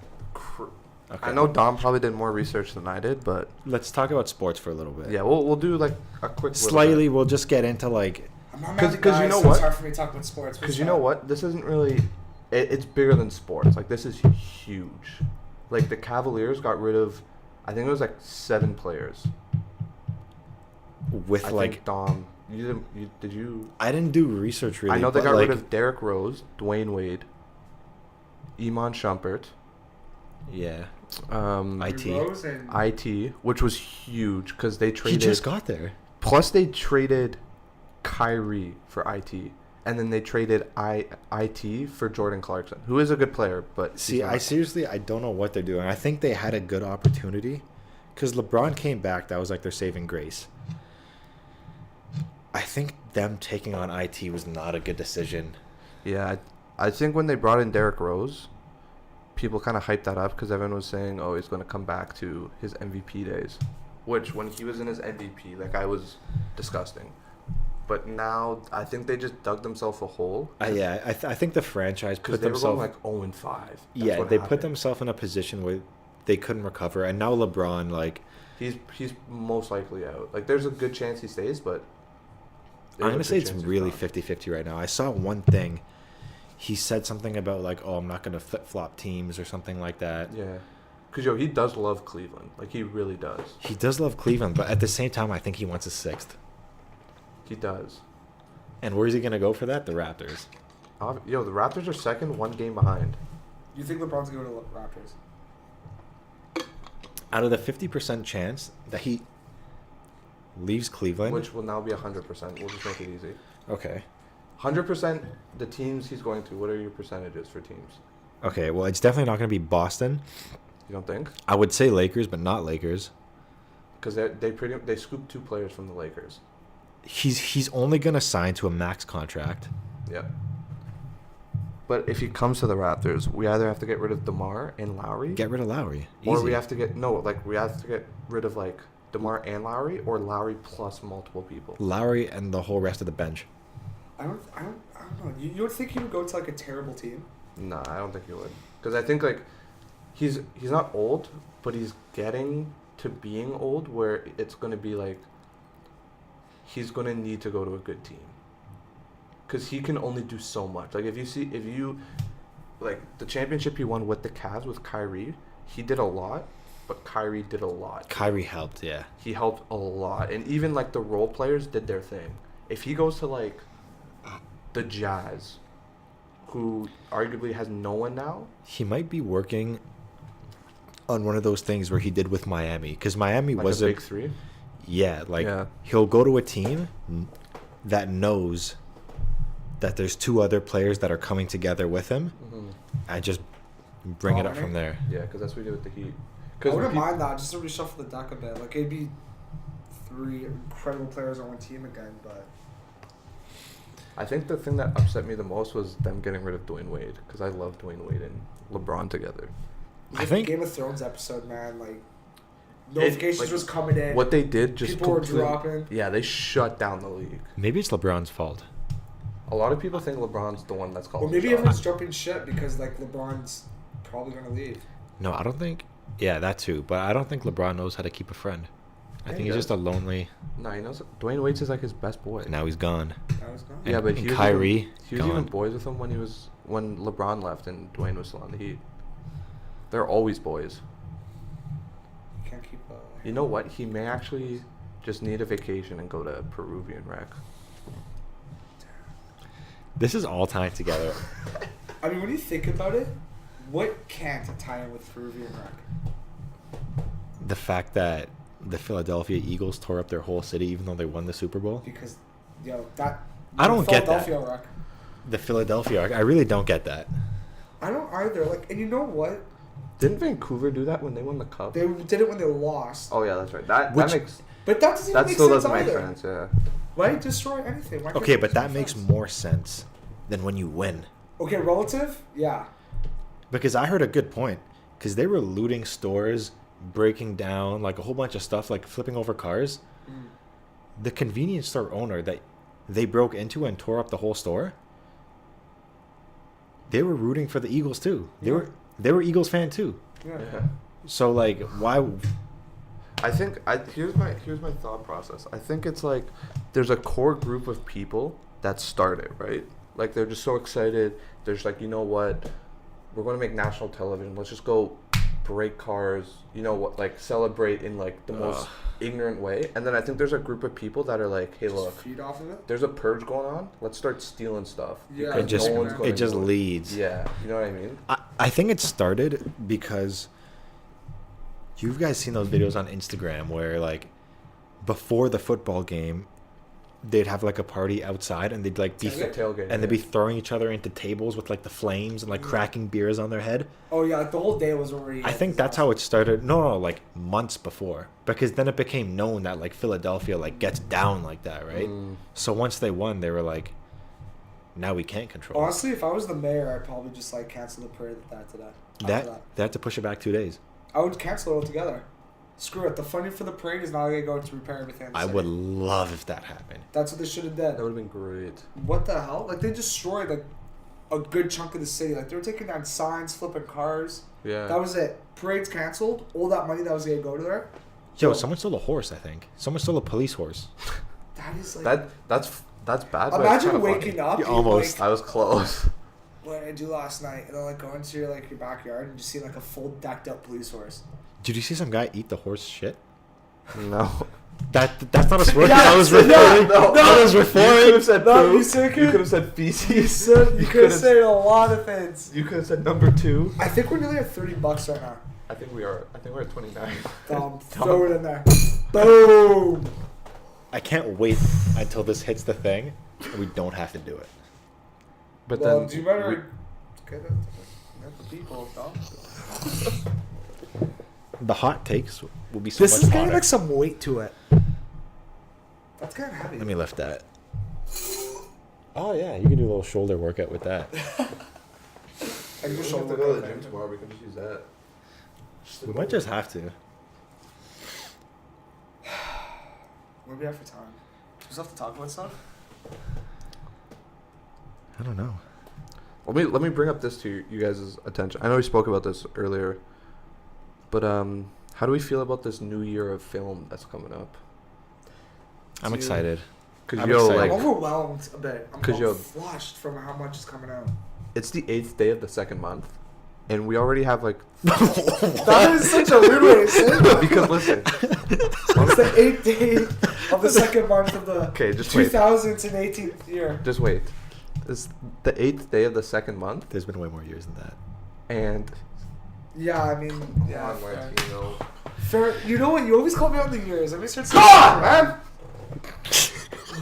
Okay. I know Dom probably did more research than I did, but Let's talk about sports for a little bit. yeah, we'll do like a quick. Slightly, we'll just get into like. I'm not 'Cause- mad at 'cause you guys, know so what? It's hard for me to talk about sports. Because you know what, this isn't really. It's bigger than sports. Like this is huge. Like the Cavaliers got rid of, I think it was like 7 players. With I like, think Dom. Did you? I didn't do research really. I know they but, got like, rid of Derrick Rose, Dwayne Wade, Iman Shumpert, Yeah. IT, Rose and IT, which was huge because they He traded. just got there. Plus, they traded Kyrie for IT, and then they traded IT for Jordan Clarkson, who is a good player, but he's See, not. I don't know what they're doing. I think they had a good opportunity because LeBron came back. That was like their saving grace. I think them taking on IT was not a good decision. Yeah, I think when they brought in Derrick Rose, people kind of hyped that up because everyone was saying, "Oh, he's going to come back to his MVP days," which when he was in his MVP, that guy was disgusting. But now I think they just dug themselves a hole. Yeah, I think the franchise Because put they were going themselves. like 0-5. Yeah, they put themselves in a position where they couldn't recover, and now LeBron, like, He's most likely out. Like, there's a good chance he stays, but I'm gonna say it's really 50-50 right now. I saw one thing. He said something about like, "Oh, I'm not gonna flip flop teams" or something like that. Yeah, because he does love Cleveland. Like he really does. He does love Cleveland, but at the same time, I think he wants a 6th. He does. And where's he gonna go for that? The Raptors. The Raptors are second, 1 game behind. You think LeBron's going to go to the Raptors? Out of the 50% chance that he leaves Cleveland, Which will now be 100%. We'll just make it easy. okay, 100%. The teams he's going to. What are your percentages for teams? okay, well, it's definitely not gonna be Boston. You don't think? I would say Lakers, but not Lakers. Because they scooped 2 players from the Lakers. He's only gonna sign to a max contract. Yeah. But if he comes to the Raptors, we either have to get rid of DeMar and Lowry, Get rid of Lowry. or Easy. we have to get rid of like DeMar and Lowry, or Lowry plus multiple people. Lowry and the whole rest of the bench. I don't know. You don't think he would go to like a terrible team? No, I don't think he would. Because I think like he's not old, but he's getting to being old where it's going to be like he's going to need to go to a good team. Because he can only do so much. Like if you like the championship he won with the Cavs with Kyrie, he did a lot, but Kyrie did a lot. Kyrie helped, yeah. He helped a lot, and even like the role players did their thing. If he goes to like the Jazz, who arguably has no one now, He might be working on one of those things where he did with Miami, because Miami like was a big 3. yeah, like Yeah. he'll go to a team that knows that there's 2 other players that are coming together with him, and just bring it up from there. Yeah, because that's what we did with the Heat. I wouldn't mind that, just to reshuffle the deck a bit. Like it'd be 3 incredible players on one team again, but I think the thing that upset me the most was them getting rid of Dwayne Wade, because I love Dwayne Wade and LeBron together. I think Game of Thrones episode, man, like notifications like, was coming in. What they did just People were dropping. Yeah, they shut down the league. maybe it's LeBron's fault. A lot of people think LeBron's the one that's Or calling maybe the everyone's shots. jumping shit because like LeBron's probably gonna leave. No, I don't think. Yeah, that too. But I don't think LeBron knows how to keep a friend. I Yeah, think he he's does. just a lonely. No, he knows. Dwayne Wade's is like his best boy. Now he's gone. That was gone. And- Yeah, but and he was Kyrie even, he was even gone. boys with him when LeBron left and Dwayne was still on the Heat. They're always boys. You can't keep up. You know what? He may actually just need a vacation and go to Peruvian rec. This is all tied together. I mean, when you think about it, what can't tie in with Peruvian rec? The fact that the Philadelphia Eagles tore up their whole city even though they won the Super Bowl. Because, that. I don't get that. Philadelphia rec. The Philadelphia, I really don't get that. I don't either. Like, and you know what? Didn't Vancouver do that when they won the cup? They did it when they lost. Oh yeah, that's right. That Which- makes But that doesn't even that make still sense doesn't make either. sense. Yeah. Why destroy anything? Why can't Okay, it but make that makes sense? more sense than when you win. Okay, relative? Yeah. Because I heard a good point. Because they were looting stores breaking down, like a whole bunch of stuff, like flipping over cars. The convenience store owner that they broke into and tore up the whole store, they were rooting for the Eagles too. They were Eagles fan too. Yeah. So like, why? I think here's my thought process. I think it's like there's a core group of people that start it, right? Like they're just so excited. There's like, you know what, we're going to make national television. Let's just go break cars. You know what, like celebrate in like the most ignorant way. And then I think there's a group of people that are like, hey, Just look, feed off of it. there's a purge going on. Let's start stealing stuff. Yeah, because It just know leads. Yeah, you know what I mean? I think it started because you've guys seen those videos on Instagram where like before the football game, they'd have like a party outside and they'd like be It's a tailgate. and they'd be throwing each other into tables with like the flames and like cracking beers on their head. Oh yeah, like the whole day was already. I think that's how it started. No, like months before, because then it became known that like Philadelphia like gets down like that, right? So once they won, they were like, now we can't control. Honestly, if I was the mayor, I'd probably just like cancel the parade today. That they had to push it back 2 days. I would cancel it altogether. Screw it. The funding for the parade is not gonna go to repair everything. in the I city. would love if that happened. That's what they should have done. That would have been great. What the hell? Like they destroyed like a good chunk of the city. Like they were taking down signs, flipping cars. Yeah. That was it. Parade's canceled. All that money that was gonna go to there. Yo, someone stole a horse. I think someone stole a police horse. That is like. That's bad. but it's Imagine kinda waking funny. up. You and, almost- Like, I was close. what did I do last night? And then like go into your like your backyard and just see like a full decked up police horse. Did you see some guy eat the horse shit? No. That's not a swear. Yeah, I was no, referring. no, I was You referring. could have said No, poop. you said You could have said feces. You could have could've- said a lot of things. You could have said number 2. I think we're nearly at $30 right now. I think we're at 29. Throw it in there. Boom. I can't wait until this hits the thing, and we don't have to do it. But Well, then you better get the people, dog. The hot takes will be so This much is getting hotter. like some weight to it. That's kind of heavy. Let me lift that. Oh yeah, you can do a little shoulder workout with that. I can we just don't have show to go to the gym tomorrow. We can just use that. We might just have to. What do we have for time? Do we still have to talk about stuff? I don't know. Let me bring up this to you guys' attention. I know we spoke about this earlier, but how do we feel about this new year of film that's coming up? I'm Dude. excited. Because I'm yo, excited. I'm like overwhelmed a bit. I'm 'Cause yo- flushed from how much is coming out. it's the 8th day of the second month, and we already have like That is such a weird way to say that. because listen, It's the 8th day of the second month of the okay, just wait, 2018th year. just wait. It's the 8th day of the second month, There's been way more years than that. and Yeah, I mean, yeah. Juan Fair. Martino. Fair. You know what? You always call me on the years. Let me start Come on, man.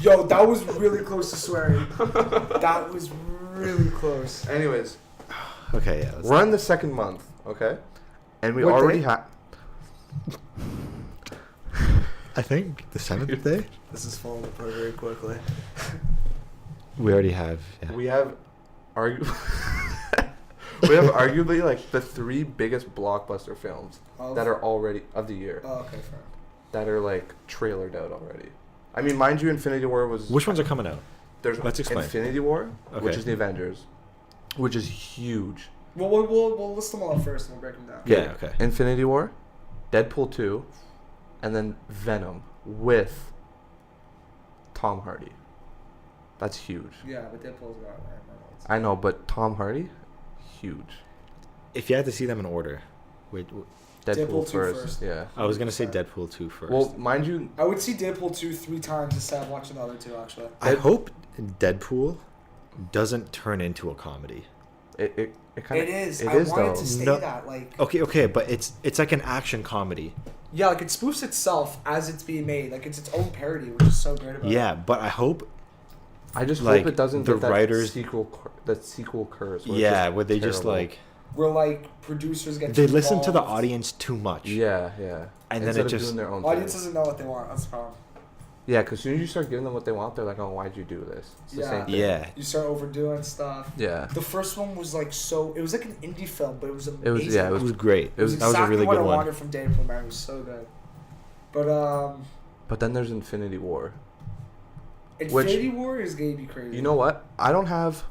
Yo, that was really close to swearing. That was really close. Anyways, Okay, yeah. we're in the second month, okay, and we What already day? have. I think the 7th day. This is falling apart very quickly. We already have. Yeah. We have, we have arguably like the 3 biggest blockbuster films that are already of the year Oh, okay, fair. that are like trailered out already. I mean, mind you, Infinity War was. Which ones are coming out? There's Let's explain. Infinity War, which Okay. is the Avengers, which is huge. Well, we'll list them all out first and we'll break them down. Yeah. Okay. Infinity War, Deadpool 2, and then Venom with Tom Hardy. That's huge. Yeah, but Deadpool's got Ryan Reynolds. I know, but Tom Hardy, huge. If you had to see them in order, wait. Deadpool, Deadpool 2 first. first. Yeah. I was gonna say 100%. Deadpool 2 first. Well, mind you, I would see Deadpool 2 3 times instead of watching the other 2, actually. I hope Deadpool doesn't turn into a comedy. it kind of It is. It I is wanted though. to say No. that. Like, Okay, but it's like an action comedy. yeah, like it spoofs itself as it's being made. Like it's its own parody, which is so great about it. Yeah, but I hope. I just like, hope it doesn't the get that writers- sequel curse. Where it's Yeah, just where they just terrible. like Where like producers get they too listen to the involved. audience too much. Yeah. And then Instead it of just doing their own Audience thing. doesn't know what they want. That's the problem. Yeah, because as soon as you start giving them what they want, they're like, "Oh, why'd you do this?" It's the Yeah. same thing. Yeah. You start overdoing stuff. Yeah. The first one was like it was like an indie film, but it was amazing. It was yeah. It was great. It was exactly that was a really what good I one. wanted from Deadpool, man. It was so good. But But then there's Infinity War. Infinity War is gonna be crazy. You know what? I don't have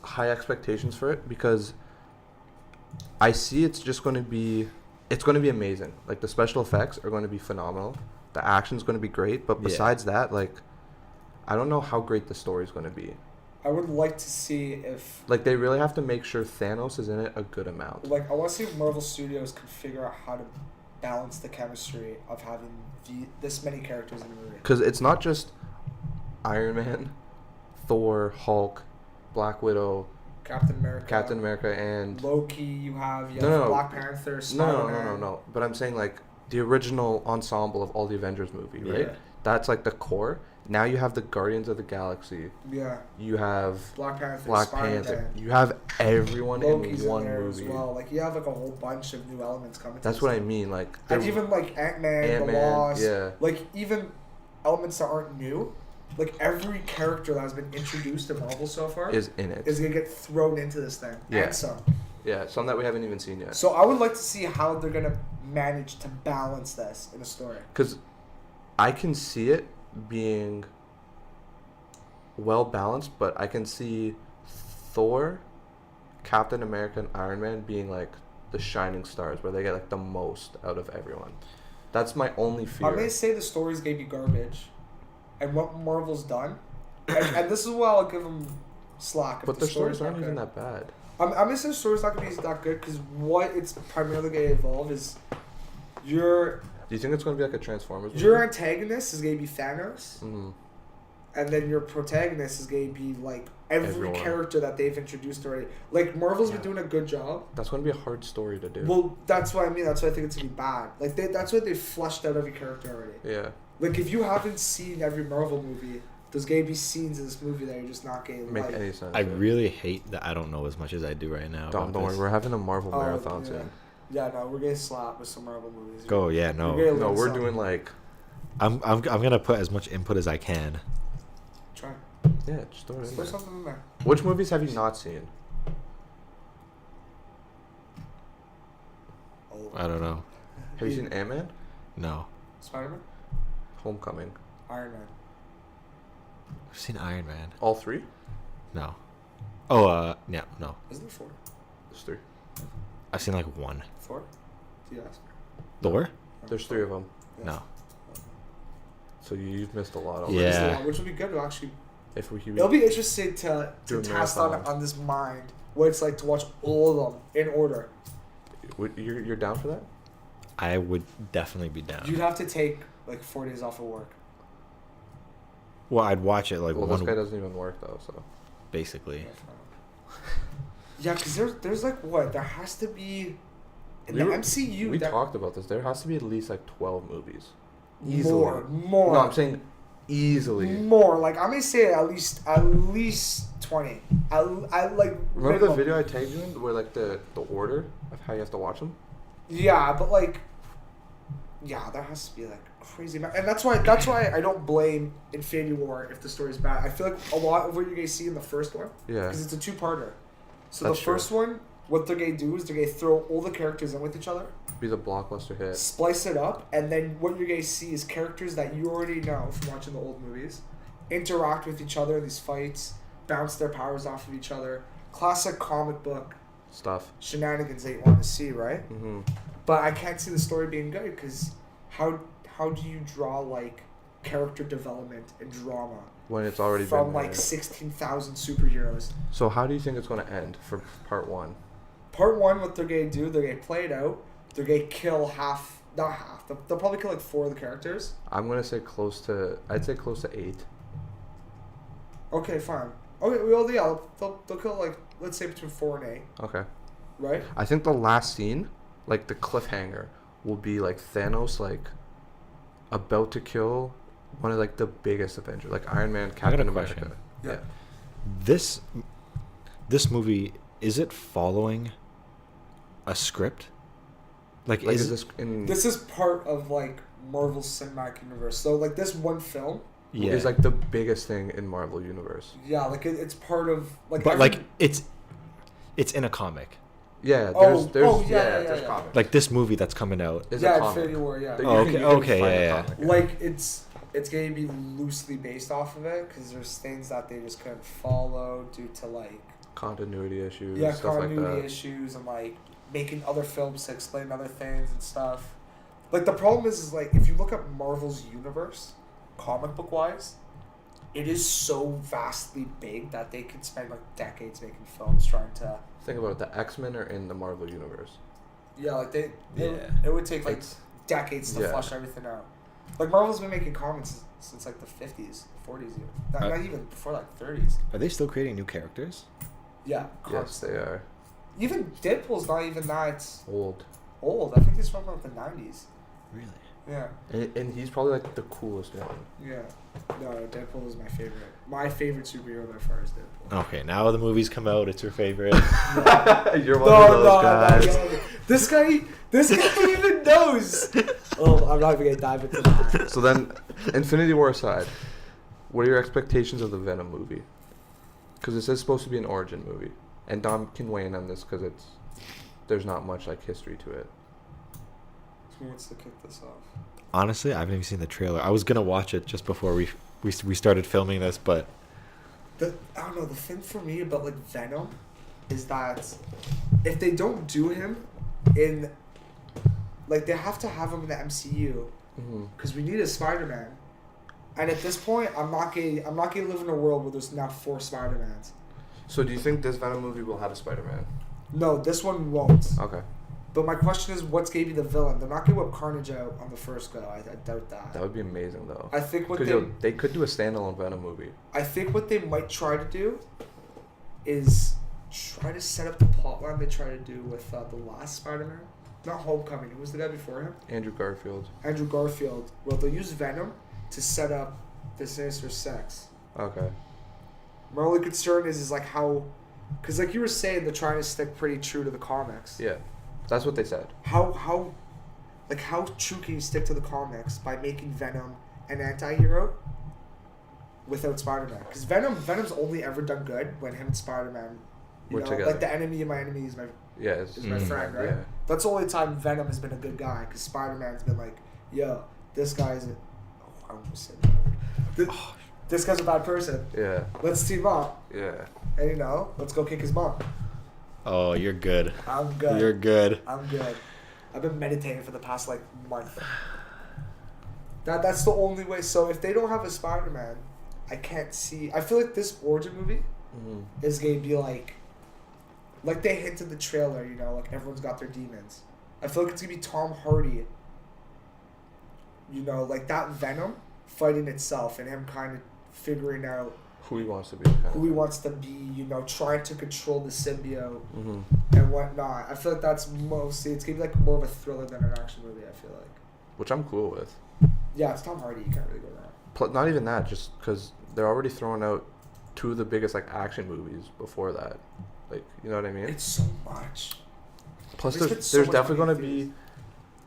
high expectations for it because I see it's going to be amazing. Like the special effects are going to be phenomenal. The action's going to be great, but Yeah. besides that, like I don't know how great the story's going to be. I would like to see if Like they really have to make sure Thanos is in it a good amount. like I want to see if Marvel Studios can figure out how to balance the chemistry of having this many characters in a movie. Cuz it's not just Iron Man, Thor, Hulk, Black Widow, Captain America, and Loki. You have No. Black Panther, Spider-Man. no. But I'm saying like the original ensemble of all the Avengers movie, right? Yeah. That's like the core. Now you have the Guardians of the Galaxy. Yeah, You have Black Panther, Black Spider-Man. Panther. You have everyone Loki's in one in there movie. as well. Like you have like a whole bunch of new elements coming. to That's this what I thing. mean. Like And they're- even like Ant-Man, The Ant-Man, Wasp, yeah. like even elements that aren't new. Like every character that has been introduced in Marvel so far is in it. is gonna get thrown into this thing. Yeah. And some. Yeah, some that we haven't even seen yet. So I would like to see how they're gonna manage to balance this in a story. Because I can see it being well balanced, but I can see Thor, Captain America, and Iron Man being like the shining stars where they get like the most out of everyone. That's my only fear. I'm gonna say the story's gonna be garbage, and what Marvel's done, and this is why I'll give them slack. If But the stories not aren't even good. that bad. I'm gonna say the story's not gonna be that good because what it's primarily gonna evolve is your Do you think it's going to be like a Transformers movie? your antagonist is gonna be Thanos, Mhm. and then your protagonist is gonna be like every Everyone. character that they've introduced already. Like Marvel's been Yeah. doing a good job. That's going to be a hard story to do. Well, that's what I mean. That's why I think it's gonna be bad. Like that's why they flushed out every character already. Yeah. Like if you haven't seen every Marvel movie, there's gonna be scenes in this movie that you're just not gonna Make like. any sense. I yeah. really hate that I don't know as much as I do right now. Don't about worry. this. We're having a Marvel Oh, marathon yeah. soon. Yeah, no, we're getting slapped with some Marvel movies. Go, yeah, no. You're gonna No, learn we're something. doing like I'm gonna put as much input as I can. Try. yeah, just throw it in Put there. something in there. Which movies have you not seen? Oh. I don't know. Have you seen Ant-Man? No. Spider-Man, Homecoming. Iron Man. I've seen Iron Man. All three? No. Oh, yeah, no. Isn't there four? There's three. I've seen like one. Four? Do you ask? Thor? There's three of them. Yes. No. So you've missed a lot. Yeah. There's a lot, which would be good to actually. If we It'll be interesting to Do a test marathon. on this mind what it's like to watch all of them in order. you're down for that? I would definitely be down. You'd have to take like 4 days off of work. Well, I'd watch it like Well, this guy one, doesn't even work though. So basically. Yeah, because there's like what? There has to be. In We the were- MCU, we there, talked about this. There has to be at least like 12 movies. more. No, I'm saying easily. More. Like I'm gonna say at least 20. I like. Remember the minimum. video I tagged you in where like the order of how you have to watch them? Yeah, but like, yeah, there has to be like crazy amount, and that's why I don't blame Infinity War if the story's bad. I feel like a lot of what you're gonna see in the first one, Yeah. because it's a two-parter. So That's the true. first one, what they're gonna do is they're gonna throw all the characters in with each other, Be the blockbuster hit. splice it up, and then what you're gonna see is characters that you already know from watching the old movies interact with each other in these fights, bounce their powers off of each other. Classic comic book Stuff. shenanigans that you want to see, right? Mm-hmm. But I can't see the story being good because how do you draw like character development and drama When it's already from been like there. 16,000 superheroes? So how do you think it's going to end for part one? Part one, what they're gonna do, they're gonna play it out. They're gonna kill not half. They'll probably kill like 4 of the characters. I'm going to say I'd say close to 8. Okay, fine. Okay, well, yeah, they'll kill like let's say between 4 and 8, Okay. right? I think the last scene, like the cliffhanger, will be like Thanos like about to kill one of like the biggest Avengers, like Iron Man, Captain America. question. Yeah. This movie, is it following a script? Like, Like is is this in This is part of like Marvel Cinematic Universe. So like this one film, Yeah. Is like the biggest thing in Marvel Universe. yeah, like it's part of like. But like it's in a comic. Yeah, Oh, there's oh, yeah, there's yeah. comics. Like this movie that's coming out. Is yeah, a comic. Infinity War, yeah. That Oh, you can okay, find yeah, the comic. Like it's gonna be loosely based off of it because there's things that they just couldn't follow due to like Continuity issues, yeah stuff like continuity that. issues and like making other films to explain other things and stuff. Like the problem is like if you look at Marvel's universe, comic book wise, it is so vastly big that they could spend like decades making films trying to. Think about it, the X-Men are in the Marvel Universe. Yeah, like it would take like It's- decades to yeah. flush everything out. Like Marvel's been making comics since like the 50s, 40s even. Not even before like 30s. Are they still creating new characters? Yeah. Yes, they are. Even Deadpool's not even that Old. old. I think he's from like the 90s. Really? Yeah. And he's probably like the coolest one. Yeah. No, Deadpool is my favorite. My favorite superhero by far is Deadpool. Okay, now the movies come out. It's your favorite. You're one of those guys. No. This guy even knows. Oh, I'm not even gonna dive into that. So then, Infinity War aside, what are your expectations of the Venom movie? Because this is supposed to be an origin movie, and Dom can weigh in on this because there's not much like history to it. Who wants to kick this off? Honestly, I haven't even seen the trailer. I was gonna watch it just before we started filming this, but I don't know. The thing for me about like Venom is that if they don't do him in like they have to have him in the MCU because we need a Spider-Man. And at this point, I'm not gonna live in a world where there's now 4 Spider-Mans. So do you think this Venom movie will have a Spider-Man? No, this one won't. Okay. But my question is, what's gonna be the villain? They're not gonna whip Carnage out on the first go. I doubt that. That would be amazing though. I think what they could do a standalone Venom movie. I think what they might try to do is try to set up the plotline they try to do with the last Spider-Man. Not Homecoming. Who was the guy before him? Andrew Garfield. Andrew Garfield. Well, they'll use Venom to set up the Sinister Six. Okay. My only concern is like how, because like you were saying, they're trying to stick pretty true to the comics. Yeah, that's what they said. How true can you stick to the comics by making Venom an anti-hero without Spider-Man? Because Venom's only ever done good when him and Spider-Man, We're know, together. like the enemy of my enemy is my Is my friend, right? Yeah. That's the only time Venom has been a good guy. Because Spider-Man's been like, yo, this guy's I almost said that. This guy's a bad person. Yeah. Let's team up. Yeah. And let's go kick his mom. oh, you're good. I'm good. You're good. I'm good. I've been meditating for the past like month. That's the only way. So if they don't have a Spider-Man, I can't see. I feel like this origin movie is gonna be like they hinted the trailer. Like everyone's got their demons. I feel like it's gonna be Tom Hardy. Like that Venom fighting itself and him kind of figuring out Who he wants to be. who he wants to be. Trying to control the symbiote. And whatnot. I feel like that's mostly it's gonna be like more of a thriller than an action movie. I feel like. Which I'm cool with. Yeah, it's Tom Hardy. You can't really go wrong. Not even that, just because they're already throwing out 2 of the biggest like action movies before that. Like, you know what I mean? It's so much. Plus, There's been there's so much definitely going to money be.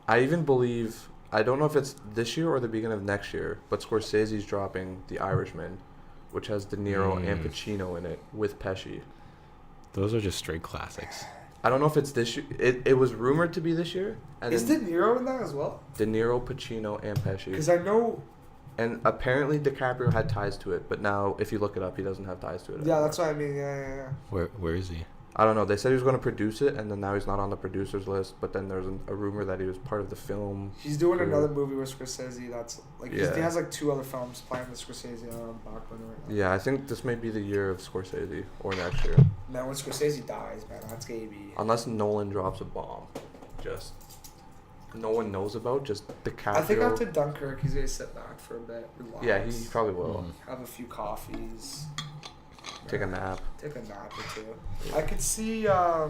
I even believe. I don't know if it's this year or the beginning of next year, but Scorsese's dropping The Irishman, which has De Niro and Pacino in it with Pesci. Those are just straight classics. I don't know if it's this year. It was rumored to be this year. And Is De Niro in that as well? De Niro, Pacino, and Pesci. Because I know. And apparently DiCaprio had ties to it, but now if you look it up, he doesn't have ties to it. Yeah, anymore. that's what I mean. Yeah. Where is he? I don't know. They said he was going to produce it, and then now he's not on the producers list. But then there's a rumor that he was part of the film. He's doing crew. another movie with Scorsese. That's like he Yeah. has like 2 other films playing with Scorsese on back burner right now. Yeah, I think this may be the year of Scorsese or next year, Man, when Scorsese dies, man, that's gonna be. unless Nolan drops a bomb. Just no one knows about. Just DiCaprio. I think after Dunkirk, he's gonna sit back for a bit, relax. Yeah, he probably will. Have a few coffees. Take a nap. Take a nap or 2. I could see. I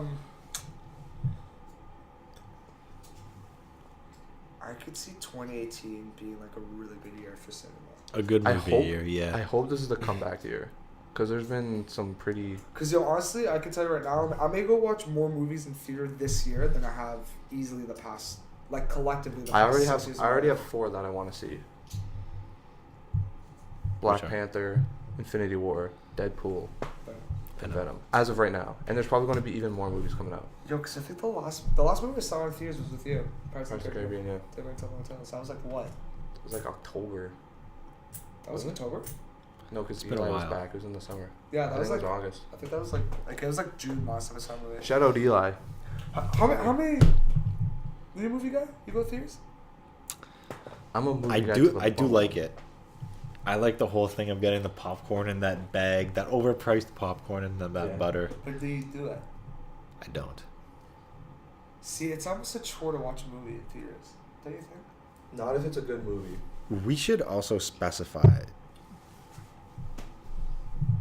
could see 2018 being like a really good year for cinema. A good I movie hope- year, yeah. I hope this is the comeback year, because there's been some pretty. Cause honestly, I can tell you right now, I may go watch more movies in theater this year than I have easily the past like collectively. The I first already 6 have seasons I already of have 4 that I want to see. Black Which one? Panther, Infinity War, Deadpool, Marvel. and Venom. As of right now, and there's probably going to be even more movies coming out. Yo, because I think the last movie I saw in theaters was with you. Pirates of the Caribbean, yeah. They went to hotels. So I was like, what? It was like October. That was Wasn't it? October? No, because been a Eli was while. back. It was in the summer. Yeah, I that was think like it was August. I think that was like it was like June last time I saw a movie. Shout out Eli. How many? You a movie guy? You go to theaters? I'm a movie I guy do to the I do bone. like it. I like the whole thing of getting the popcorn in that bag, that overpriced popcorn and that Yeah. butter. But do you do that? I don't. See, it's almost a chore to watch a movie in theaters. Don't you think? Not if it's a good movie. We should also specify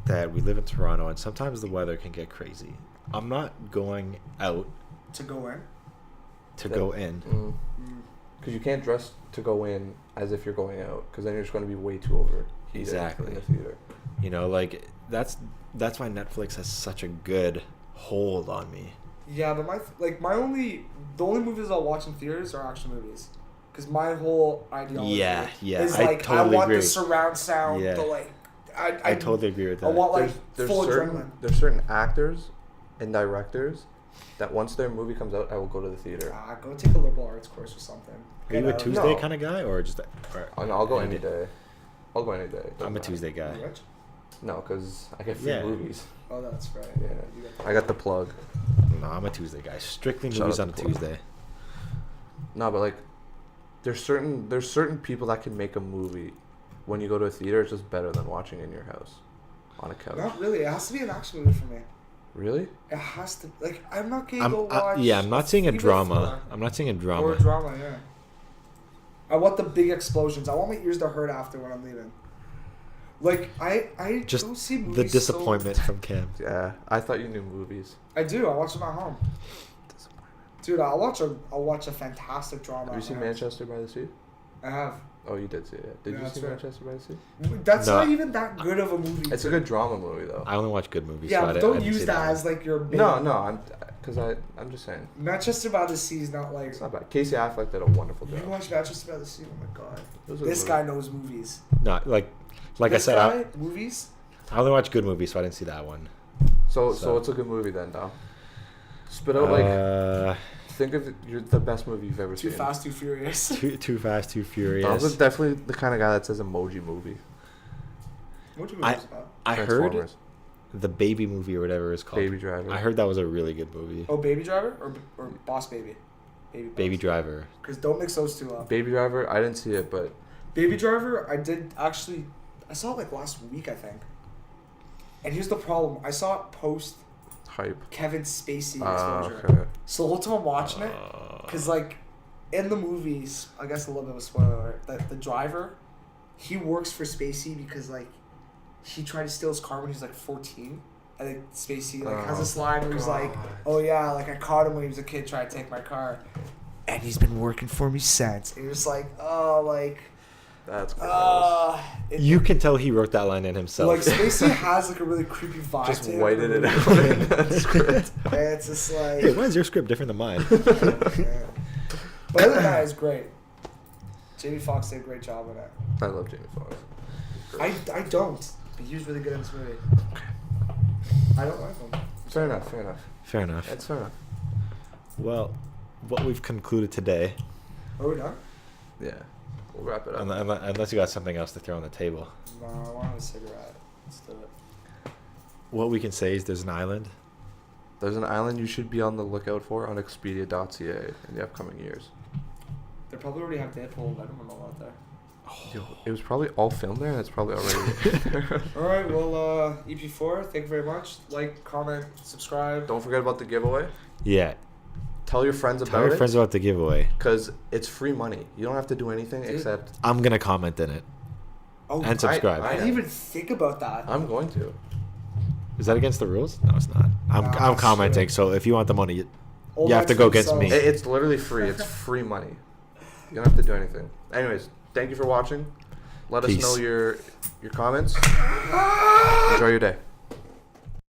that we live in Toronto and sometimes the weather can get crazy. I'm not going out To go in. to go in. Mm. Because you can't dress to go in as if you're going out, because then you're just going to be way too overheated Exactly. in the theater. You know, like that's why Netflix has such a good hold on me. Yeah, but the only movies I'll watch in theaters are action movies, because my whole ideology Yeah, is I like totally I want agree. the surround sound, Yeah. the like. I totally agree with that. I want like There's full certain adrenaline. there's certain actors and directors that once their movie comes out, I will go to the theater. Go take a liberal arts course or something. Are you Get a out. Tuesday No. kind of guy or just? And I'll go any day. I'll go any day. Doesn't I'm a matter. Tuesday guy. You rich? No, because I get free Yeah. movies. Oh, that's right. Yeah. You got I got the plug. No, I'm a Tuesday guy. Strictly Shout movies out on a to Paul. Tuesday. No, but like, there's certain people that can make a movie. When you go to a theater, it's just better than watching in your house, on a couch. Not really. It has to be an action movie for me. Really? It has to. Like, I'm not gonna go watch. I'm not seeing a Fever drama. Thriller I'm not seeing a Or drama. a drama, yeah. I want the big explosions. I want my ears to hurt after when I'm leaving. Like, I Just don't see movies the disappointment from Cam. Yeah. I thought you knew movies. I do. I watch them at home. Dude, I'll watch a fantastic drama. Have you at seen my house. Manchester by the Sea? I have. Oh, you did see it. Did Yeah, you that's see right. Manchester by the Sea? That's No. not even that good of a movie. It's a good drama movie though. I only watch good movies. Yeah, so but I don't didn't use see that as like your. Big, No, I'm just saying. Manchester by the Sea is not like. It's not bad. Casey Affleck did a wonderful You job. watch Manchester by the Sea? Oh my god. It was a This good guy knows movies. No, like I This said, guy, movies. I only watch good movies, so I didn't see that one. So So- it's a good movie then, Dom. Spit out like think of the best movie you've ever Too seen. Fast, Too Furious. Too Fast, Too Furious. Dom's definitely the kind of guy that says emoji movie. What you movies about? I heard Transformers. the Baby movie or whatever it's called. Baby Driver. I heard that was a really good movie. Oh, Baby Driver or Boss Baby? Baby Driver. Because don't mix those two up. Baby Driver. I didn't see it, but Baby Driver, I did actually. I saw it like last week, I think. And here's the problem: I saw it post hype. Kevin Spacey exposure. Okay. So the whole time I'm watching it, because like in the movies, I guess a little bit of a spoiler alert, that the driver, he works for Spacey because like he tried to steal his car when he was like 14. I think Spacey like has this line where he's like, God. "Oh yeah, like I caught him when he was a kid trying to take my car, and he's been working for me since." And you're just like, "Oh, like, That's gross. You can tell he wrote that line in himself. Like Spacey has like a really creepy vibe Just to him. whited it out in that script. And it's just like, Hey, why is your script different than mine? yeah. But other than that, it's great. Jamie Foxx did a great job in it. I love Jamie Foxx. I don't, but he was really good in this movie. I don't like him. Fair enough. Fair enough. Fair enough. That's fair enough. Well, what we've concluded today, Are we done? Yeah. We'll wrap it up. unless you got something else to throw on the table, No, I want a cigarette. Let's do it. what we can say is there's an island. There's an island you should be on the lookout for on Expedia.ca in the upcoming years. They probably already have Deadpool and Venom and all out there. Yo, it was probably all filmed there, and it's probably already. All right, well, EP4, thank you very much. Like, comment, subscribe. Don't forget about the giveaway. Yeah. Tell your friends Tell about your friends it, about the giveaway. because it's free money. You don't have to do anything Dude. except. I'm gonna comment in it Oh, and subscribe. I didn't even think about that. I'm going to. Is that against the rules? No, it's not. I'm Nah, commenting. shit. So if you want the money, All You have to that's go for against me. themselves. It's literally free. It's free money. You don't have to do anything. Anyways, thank you for watching. Let us Peace. know your comments. Enjoy your day.